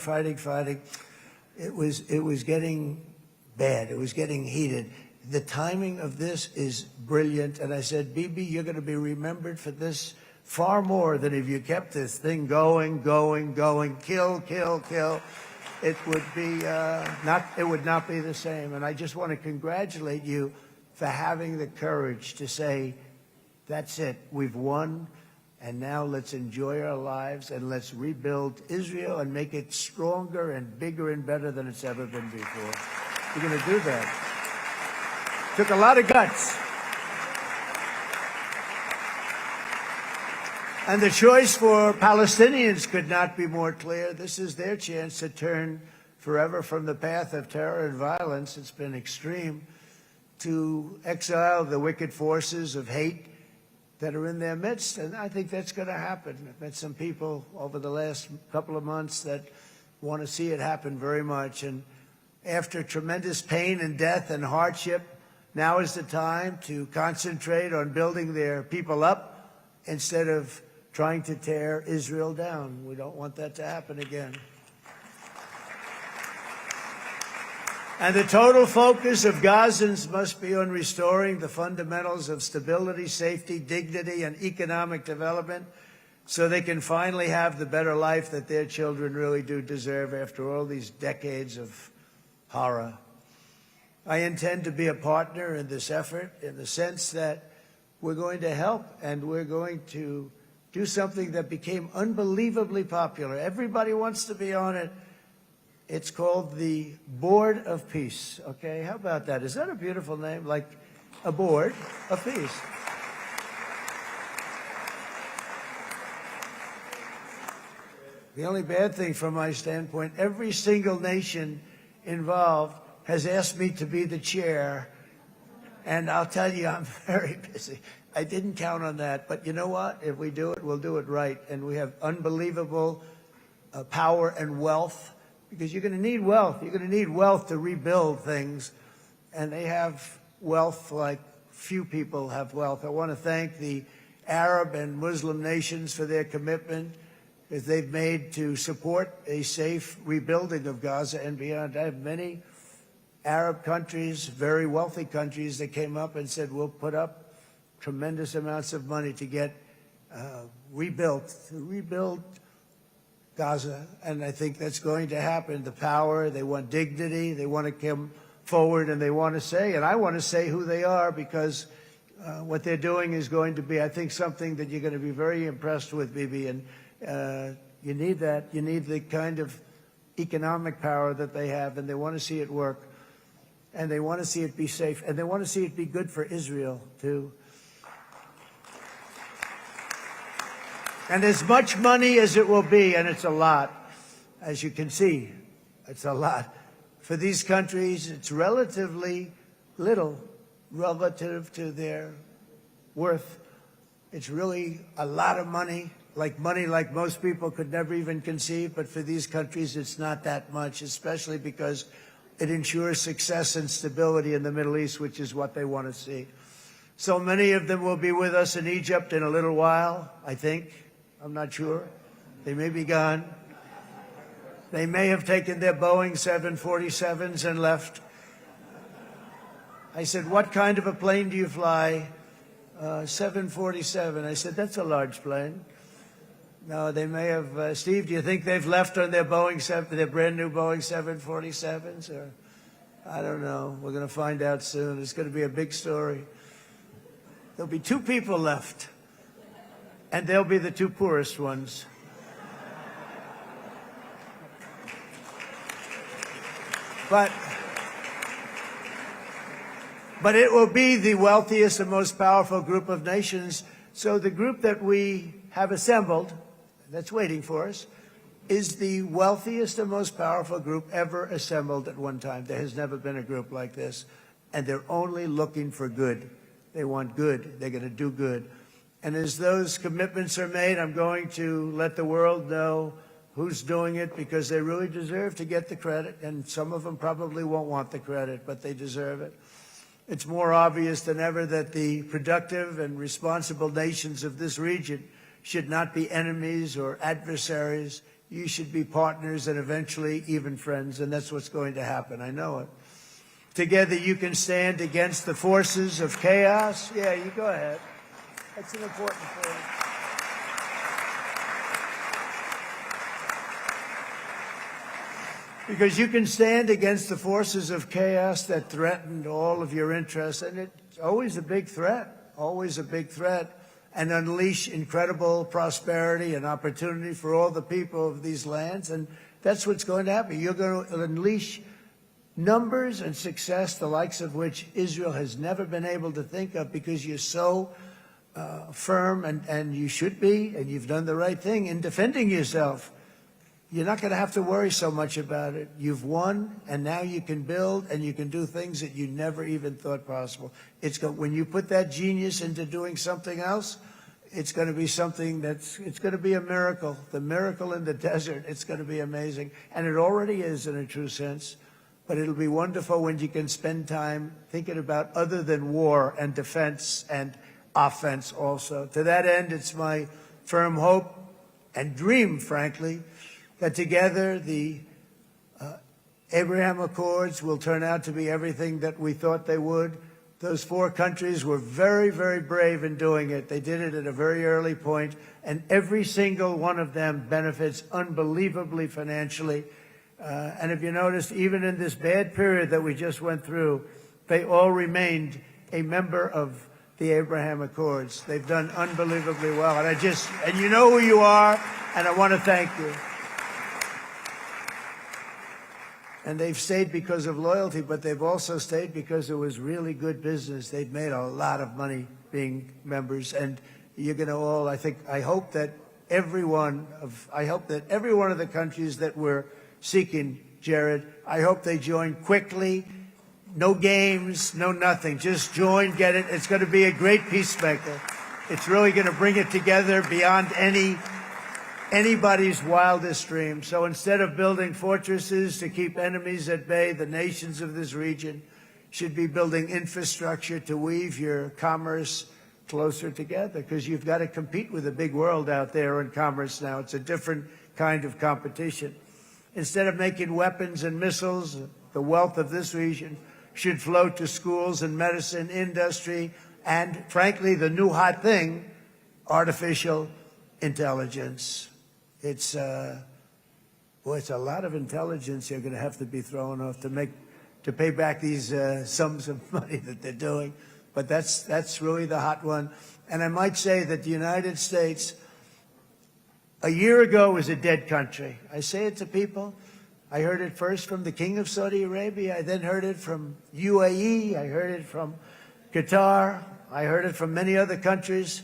it was getting bad. It was getting heated. The timing of this is brilliant. And I said, Bibi, you're going to be remembered for this far more than if you kept this thing going, kill. It would be it would not be the same. And I just want to congratulate you for having the courage to say, that's it, we've won. And now let's enjoy our lives and let's rebuild Israel and make it stronger and bigger and better than it's ever been before. We're going to do that. Took a lot of guts. And the choice for Palestinians could not be more clear. This is their chance to turn forever from the path of terror and violence. It's been extreme, to exile the wicked forces of hate that are in their midst, and I think that's going to happen. I've met some people over the last couple of months that want to see it happen very much, and after tremendous pain and death and hardship, now is the time to concentrate on building their people up instead of trying to tear Israel down. We don't want that to happen again. And the total focus of Gazans must be on restoring the fundamentals of stability, safety, dignity, and economic development so they can finally have the better life that their children really do deserve after all these decades of horror. I intend to be a partner in this effort in the sense that we're going to help and we're going to do something that became unbelievably popular. Everybody wants to be on it. It's called the Board of Peace, okay? How about that? Is that a beautiful name? Like a board of peace. The only bad thing from my standpoint, every single nation involved has asked me to be the chair, and I'll tell you, I'm very busy. I didn't count on that, but you know what? If we do it, we'll do it right, and we have unbelievable power and wealth. Because you're going to need wealth. You're going to need wealth to rebuild things. And they have wealth like few people have wealth. I want to thank the Arab and Muslim nations for their commitment that they've made to support a safe rebuilding of Gaza and beyond. I have many Arab countries, very wealthy countries, that came up and said, we'll put up tremendous amounts of money to get rebuilt Gaza, and I think that's going to happen. The power, they want dignity, they want to come forward, and they want to say, and I want to say who they are, because what they're doing is going to be, I think, something that you're going to be very impressed with, Bibi, and you need that. You need the kind of economic power that they have, and they want to see it work, and they want to see it be safe, and they want to see it be good for Israel, too. And as much money as it will be, and it's a lot, as you can see, it's a lot. For these countries, it's relatively little relative to their worth. It's really a lot of money, like money, like most people could never even conceive, but for these countries, it's not that much, especially because it ensures success and stability in the Middle East, which is what they want to see. So many of them will be with us in Egypt in a little while, I think. I'm not sure. They may be gone. They may have taken their Boeing 747s and left. I said, what kind of a plane do you fly? 747. I said, that's a large plane. No, they may have. Steve, do you think they've left on their their brand new Boeing 747s? Or I don't know. We're going to find out soon. It's going to be a big story. There'll be 2 people left, and they'll be the 2 poorest ones. But it will be the wealthiest and most powerful group of nations. So the group that we have assembled, that's waiting for us, is the wealthiest and most powerful group ever assembled at one time. There has never been a group like this. And they're only looking for good. They want good. They're going to do good. And as those commitments are made, I'm going to let the world know who's doing it, because they really deserve to get the credit. And some of them probably won't want the credit, but they deserve it. It's more obvious than ever that the productive and responsible nations of this region should not be enemies or adversaries. You should be partners and eventually even friends, and that's what's going to happen. I know it. Together you can stand against the forces of chaos. Yeah, you go ahead. That's an important point. Because you can stand against the forces of chaos that threatened all of your interests, and it's always a big threat, and unleash incredible prosperity and opportunity for all the people of these lands, and that's what's going to happen. You're going to unleash numbers and success, the likes of which Israel has never been able to think of, because you're so firm, and you should be, and you've done the right thing in defending yourself. You're not going to have to worry so much about it. You've won, and now you can build, and you can do things that you never even thought possible. When you put that genius into doing something else, it's going to be something it's going to be a miracle. The miracle in the desert, it's going to be amazing. And it already is in a true sense. But it'll be wonderful when you can spend time thinking about other than war and defense and offense also. To that end, it's my firm hope and dream, frankly, that together the Abraham Accords will turn out to be everything that we thought they would. Those 4 countries were very, very brave in doing it. They did it at a very early point, and every single one of them benefits unbelievably financially. And if you noticed, even in this bad period that we just went through, they all remained a member of the Abraham Accords. They've done unbelievably well. And you know who you are, and I want to thank you. And they've stayed because of loyalty, but they've also stayed because it was really good business. They've made a lot of money being members, and you're going to all, I hope that every one of the countries that we're seeking, Jared, I hope they join quickly. No games, no nothing. Just join, get it. It's going to be a great peacemaker. It's really going to bring it together beyond anybody's wildest dream. So instead of building fortresses to keep enemies at bay, the nations of this region should be building infrastructure to weave your commerce closer together, because you've got to compete with the big world out there in commerce now. It's a different kind of competition. Instead of making weapons and missiles, the wealth of this region should flow to schools and medicine, industry, and frankly, the new hot thing, artificial intelligence. It's a lot of intelligence you're going to have to be throwing off to pay back these sums of money that they're doing. But that's really the hot one. And I might say that the United States, a year ago, was a dead country. I say it to people. I heard it first from the King of Saudi Arabia. I then heard it from UAE. I heard it from Qatar. I heard it from many other countries.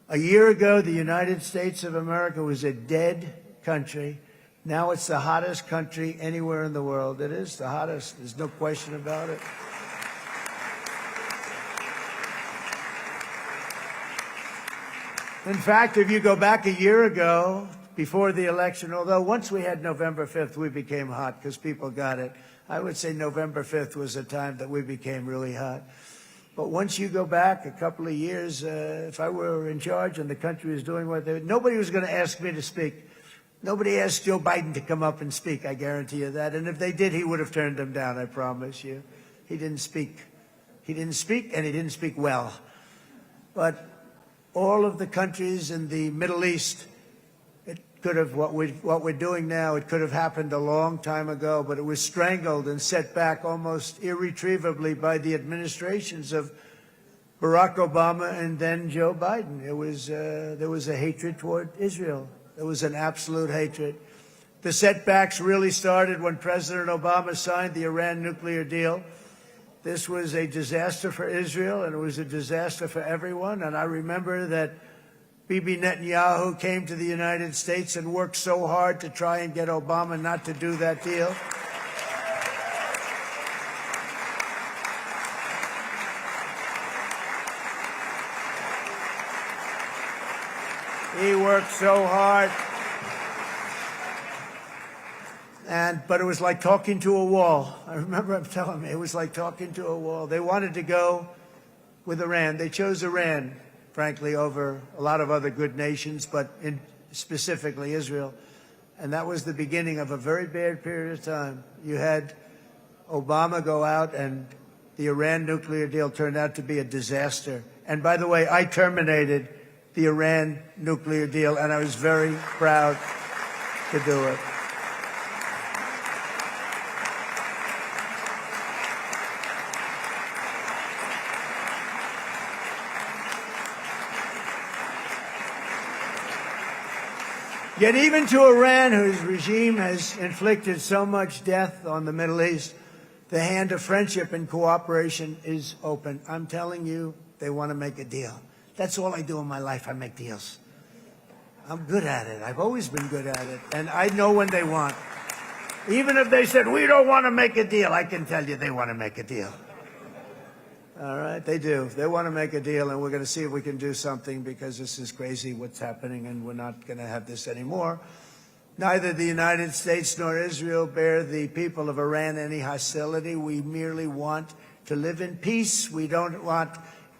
A year ago, the United States of America was a dead country. Now it's the hottest country anywhere in the world. It is the hottest. There's no question about it. In fact, if you go back a year ago, before the election, although once we had November 5th, we became hot because people got it. I would say November 5th was a time that we became really hot. But once you go back a couple of years, if I were in charge and the country was doing what they nobody was going to ask me to speak. Nobody asked Joe Biden to come up and speak, I guarantee you that. And if they did, he would have turned them down, I promise you. He didn't speak. He didn't speak, and he didn't speak well. But all of the countries in the Middle East, it could have, what we're doing now, it could have happened a long time ago, but it was strangled and set back almost irretrievably by the administrations of Barack Obama and then Joe Biden. There was a hatred toward Israel. There was an absolute hatred. The setbacks really started when President Obama signed the Iran nuclear deal. This was a disaster for Israel, and it was a disaster for everyone. And I remember that Bibi Netanyahu came to the United States and worked so hard to try and get Obama not to do that deal. He worked so hard. But it was like talking to a wall. I remember him telling me it was like talking to a wall. They wanted to go with Iran. They chose Iran, frankly, over a lot of other good nations, but specifically Israel. And that was the beginning of a very bad period of time. You had Obama go out, and the Iran nuclear deal turned out to be a disaster. And by the way, I terminated the Iran nuclear deal, and I was very proud to do it. Yet even to Iran, whose regime has inflicted so much death on the Middle East, the hand of friendship and cooperation is open. I'm telling you, they want to make a deal. That's all I do in my life. I make deals. I'm good at it. I've always been good at it. And I know when they want. Even if they said, we don't want to make a deal, I can tell you they want to make a deal. All right, they do. They want to make a deal, and we're going to see if we can do something, because this is crazy what's happening, and we're not going to have this anymore. Neither the United States nor Israel bear the people of Iran any hostility. We merely want to live in peace. We don't want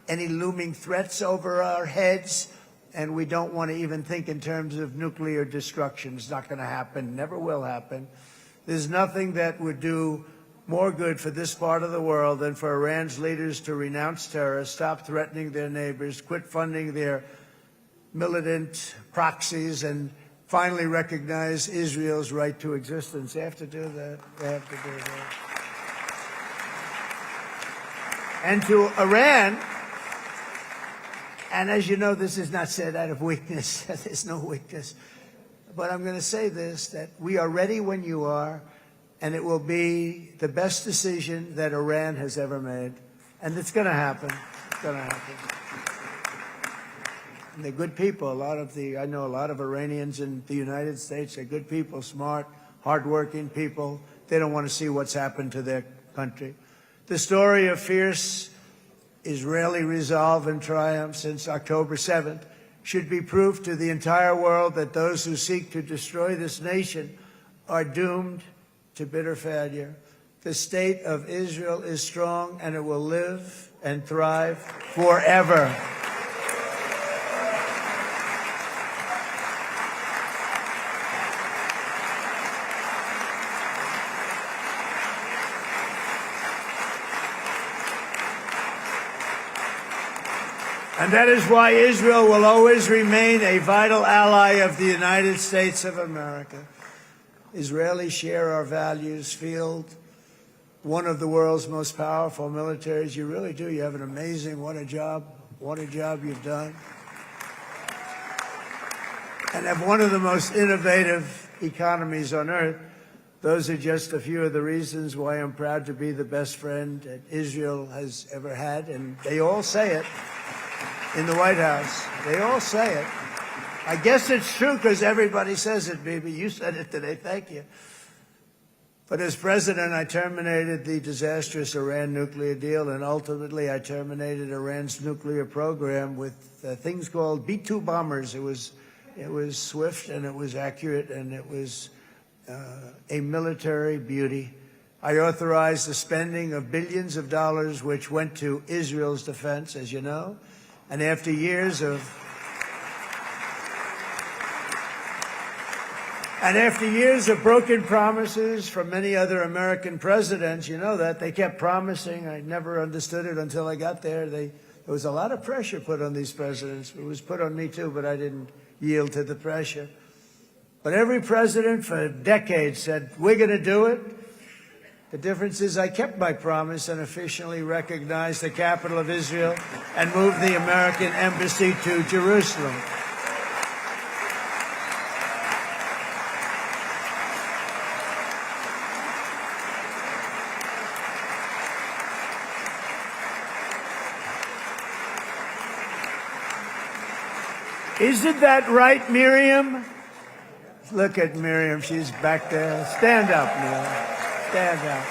any looming threats over our heads, and we don't want to even think in terms of nuclear destruction. It's not going to happen, never will happen. There's nothing that would do more good for this part of the world than for Iran's leaders to renounce terror, stop threatening their neighbors, quit funding their militant proxies, and finally recognize Israel's right to existence. They have to do that. They have to do that. And to Iran, and as you know, this is not said out of weakness. There's no weakness. But I'm going to say this, that we are ready when you are, and it will be the best decision that Iran has ever made. And it's going to happen. It's going to happen. And they're good people. I know a lot of Iranians in the United States. They're good people, smart, hardworking people. They don't want to see what's happened to their country. The story of fierce Israeli resolve and triumph since October 7th should be proof to the entire world that those who seek to destroy this nation are doomed to bitter failure. The state of Israel is strong, and it will live and thrive forever. And that is why Israel will always remain a vital ally of the United States of America. Israelis share our values, field one of the world's most powerful militaries. You really do. You have an amazing, what a job you've done. And have one of the most innovative economies on earth. Those are just a few of the reasons why I'm proud to be the best friend that Israel has ever had. And they all say it in the White House. They all say it. I guess it's true because everybody says it, baby. You said it today. Thank you. But as president, I terminated the disastrous Iran nuclear deal, and ultimately I terminated Iran's nuclear program with things called B-2 bombers. It was swift, and it was accurate, and it was a military beauty. I authorized the spending of billions of dollars, which went to Israel's defense, as you know. And after years of broken promises from many other American presidents, you know that, they kept promising. I never understood it until I got there. There was a lot of pressure put on these presidents. It was put on me too, but I didn't yield to the pressure. But every president for decades said, we're going to do it. The difference is I kept my promise and officially recognized the capital of Israel and moved the American embassy to Jerusalem. Isn't that right, Miriam? Look at Miriam. She's back there. Stand up, Miriam. Stand up.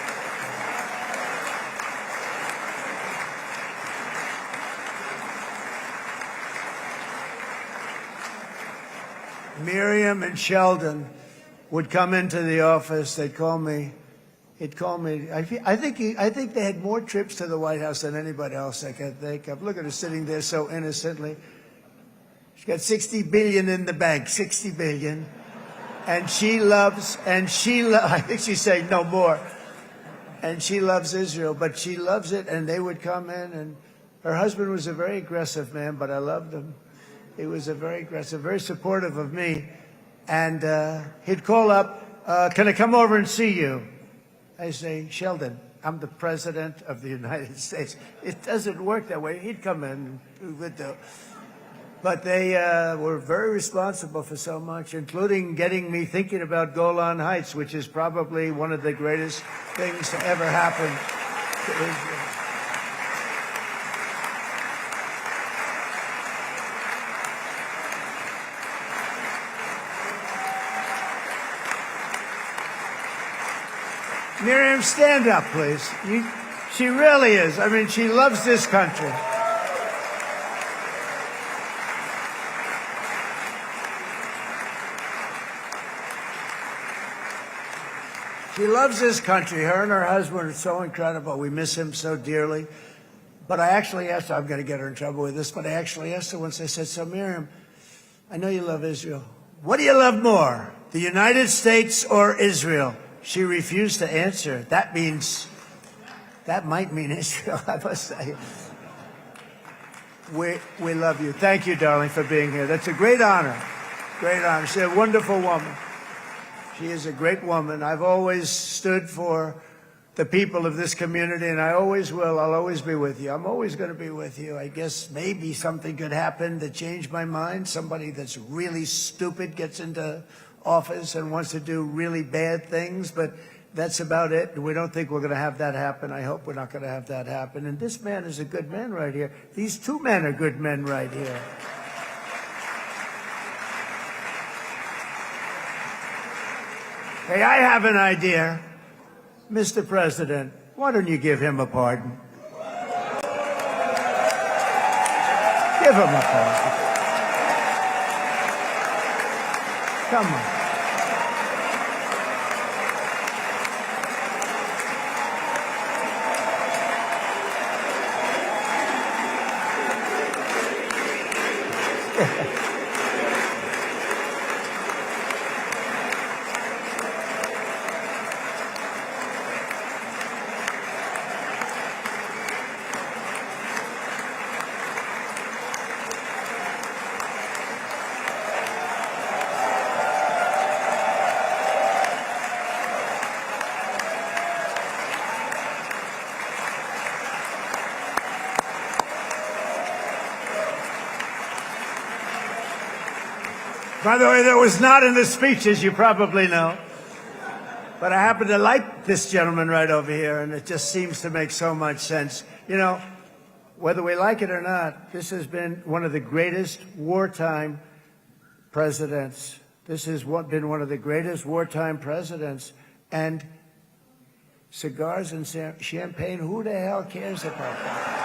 Miriam and Sheldon would come into the office. They'd call me. He'd call me. I think they had more trips to the White House than anybody else I could think of. Look at her sitting there so innocently. She's got $60 billion in the bank, $60 billion. And I think she's saying no more. And she loves Israel, but she loves it, and they would come in, and her husband was a very aggressive man, but I loved him. He was a very aggressive, very supportive of me. And he'd call up, can I come over and see you? I say, Sheldon, I'm the president of the United States. It doesn't work that way. He'd come in, we would do. But they were very responsible for so much, including getting me thinking about Golan Heights, which is probably one of the greatest things to ever happen to Israel. Miriam, stand up, please. She really is. I mean, she loves this country. She loves this country. Her and her husband are so incredible. We miss him so dearly. But I actually asked her, I'm going to get her in trouble with this, but I actually asked her once, I said, so Miriam, I know you love Israel. What do you love more, the United States or Israel? She refused to answer. That might mean Israel, I must say. We love you. Thank you, darling, for being here. That's a great honor. Great honor. She's a wonderful woman. She is a great woman. I've always stood for the people of this community, and I always will. I'll always be with you. I'm always going to be with you. I guess maybe something could happen to change my mind. Somebody that's really stupid gets into office and wants to do really bad things, but that's about it. We don't think we're going to have that happen. I hope we're not going to have that happen. And this man is a good man right here. These two men are good men right here. Hey, I have an idea. Mr. President, why don't you give him a pardon? Give him a pardon. Come on. By the way, that was not in the speech, as you probably know. But I happen to like this gentleman right over here, and it just seems to make so much sense. You know, whether we like it or not, this has been one of the greatest wartime presidents. This has been one of the greatest wartime presidents. And Cigars and champagne, who the hell cares about that?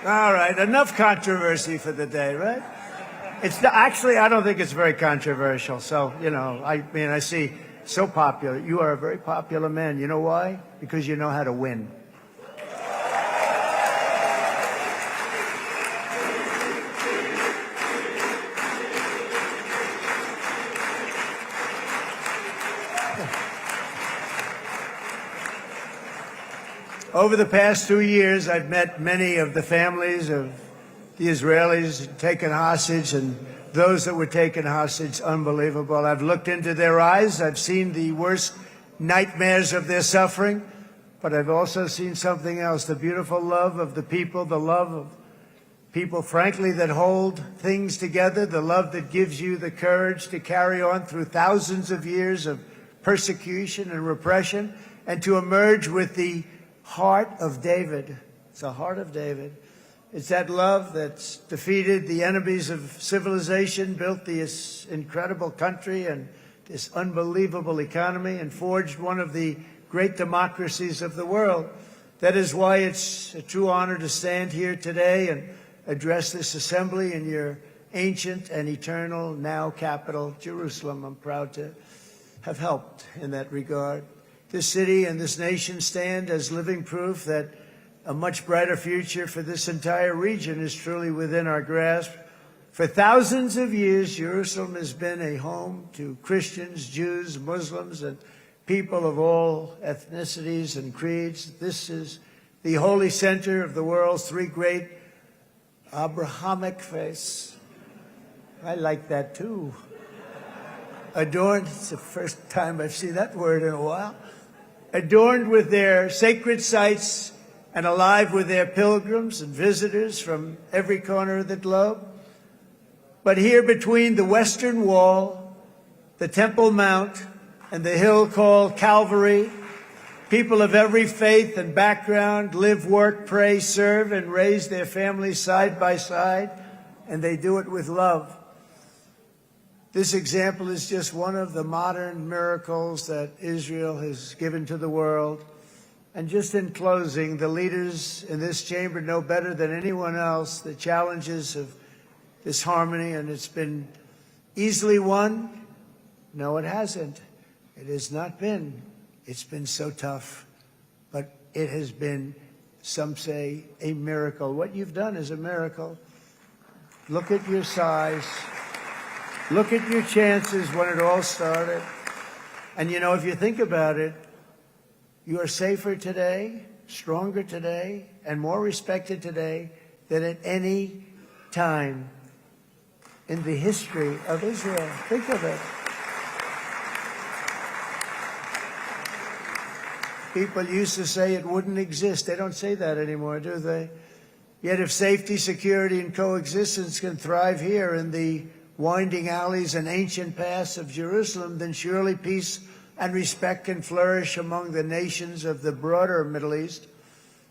All right, enough controversy for the day, right? Actually, I don't think it's very controversial. So, I see so popular. You are a very popular man. You know why? Because you know how to win. Over the past 2 years, I've met many of the families of the Israelis taken hostage and those that were taken hostage. Unbelievable. I've looked into their eyes. I've seen the worst nightmares of their suffering, but I've also seen something else, the beautiful love of the people, the love of people, frankly, that hold things together, the love that gives you the courage to carry on through thousands of years of persecution and repression and to emerge with the heart of David. It's the heart of David. It's that love that's defeated the enemies of civilization, built this incredible country and this unbelievable economy, and forged one of the great democracies of the world. That is why it's a true honor to stand here today and address this assembly in your ancient and eternal now capital, Jerusalem. I'm proud to have helped in that regard. This city and this nation stand as living proof that a much brighter future for this entire region is truly within our grasp. For thousands of years, Jerusalem has been a home to Christians, Jews, Muslims, and people of all ethnicities and creeds. This is the holy center of the world's three great Abrahamic faiths. I like that too. Adorned, it's the first time I've seen that word in a while. Adorned with their sacred sites and alive with their pilgrims and visitors from every corner of the globe. But here between the Western Wall, the Temple Mount, and the hill called Calvary, people of every faith and background live, work, pray, serve, and raise their families side by side, and they do it with love. This example is just one of the modern miracles that Israel has given to the world. And just in closing, the leaders in this chamber know better than anyone else the challenges of this harmony, and it's been easily won. No, it hasn't. It has not been. It's been so tough. But it has been, some say, a miracle. What you've done is a miracle. Look at your size. Look at your chances when it all started. And if you think about it, you are safer today, stronger today, and more respected today than at any time in the history of Israel. Think of it. People used to say it wouldn't exist. They don't say that anymore, do they? Yet if safety, security, and coexistence can thrive here in the winding alleys and ancient paths of Jerusalem, then surely peace and respect can flourish among the nations of the broader Middle East.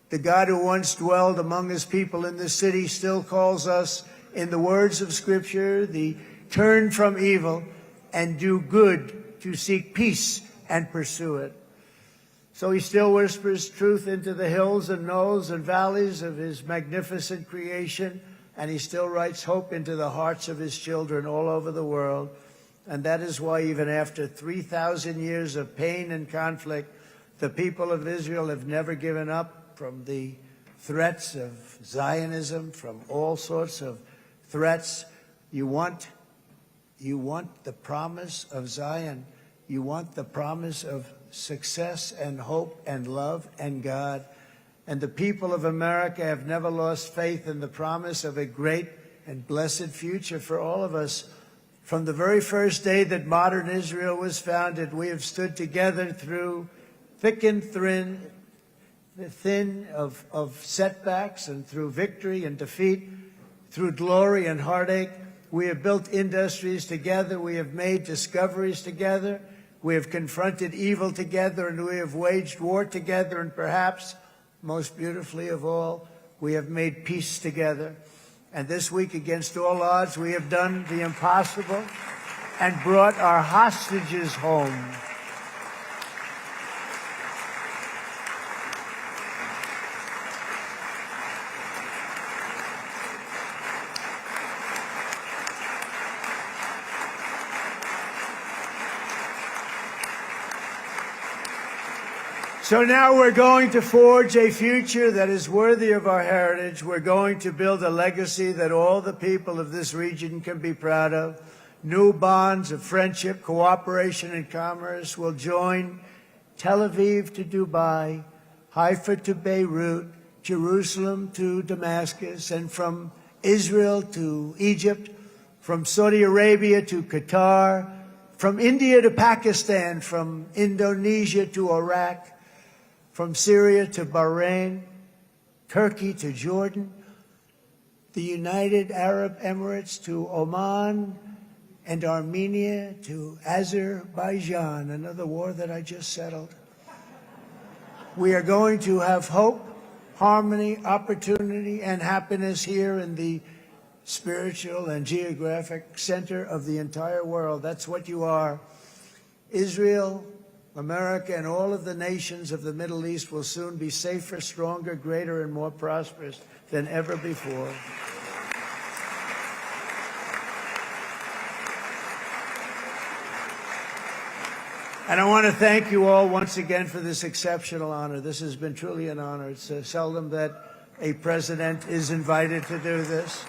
The God who once dwelled among his people in this city still calls us, in the words of Scripture, the turn from evil and do good, to seek peace and pursue it. So he still whispers truth into the hills and knolls and valleys of his magnificent creation, and he still writes hope into the hearts of his children all over the world. And that is why even after 3,000 years of pain and conflict, the people of Israel have never given up from the threats of Zionism, from all sorts of threats. You want the promise of Zion. You want the promise of success and hope and love and God. And the people of America have never lost faith in the promise of a great and blessed future for all of us. From the very first day that modern Israel was founded, we have stood together through thick and thin of setbacks, and through victory and defeat, through glory and heartache. We have built industries together. We have made discoveries together. We have confronted evil together, and we have waged war together, and perhaps, most beautifully of all, we have made peace together. And this week, against all odds, we have done the impossible and brought our hostages home. So now we're going to forge a future that is worthy of our heritage. We're going to build a legacy that all the people of this region can be proud of. New bonds of friendship, cooperation, and commerce will join Tel Aviv to Dubai, Haifa to Beirut, Jerusalem to Damascus, and from Israel to Egypt, from Saudi Arabia to Qatar, from India to Pakistan, from Indonesia to Iraq, from Syria to Bahrain, Turkey to Jordan, the United Arab Emirates to Oman, and Armenia to Azerbaijan, another war that I just settled. We are going to have hope, harmony, opportunity, and happiness here in the spiritual and geographic center of the entire world. That's what you are. Israel, America, and all of the nations of the Middle East will soon be safer, stronger, greater, and more prosperous than ever before. And I want to thank you all once again for this exceptional honor. This has been truly an honor. It's seldom that a president is invited to do this.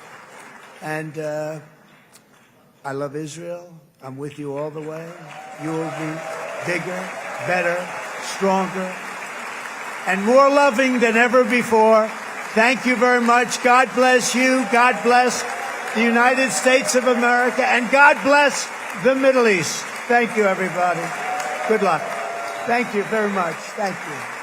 And I love Israel. I'm with you all the way. You will be bigger, better, stronger, and more loving than ever before. Thank you very much. God bless you. God bless the United States of America. And God bless the Middle East. Thank you, everybody. Good luck. Thank you very much. Thank you.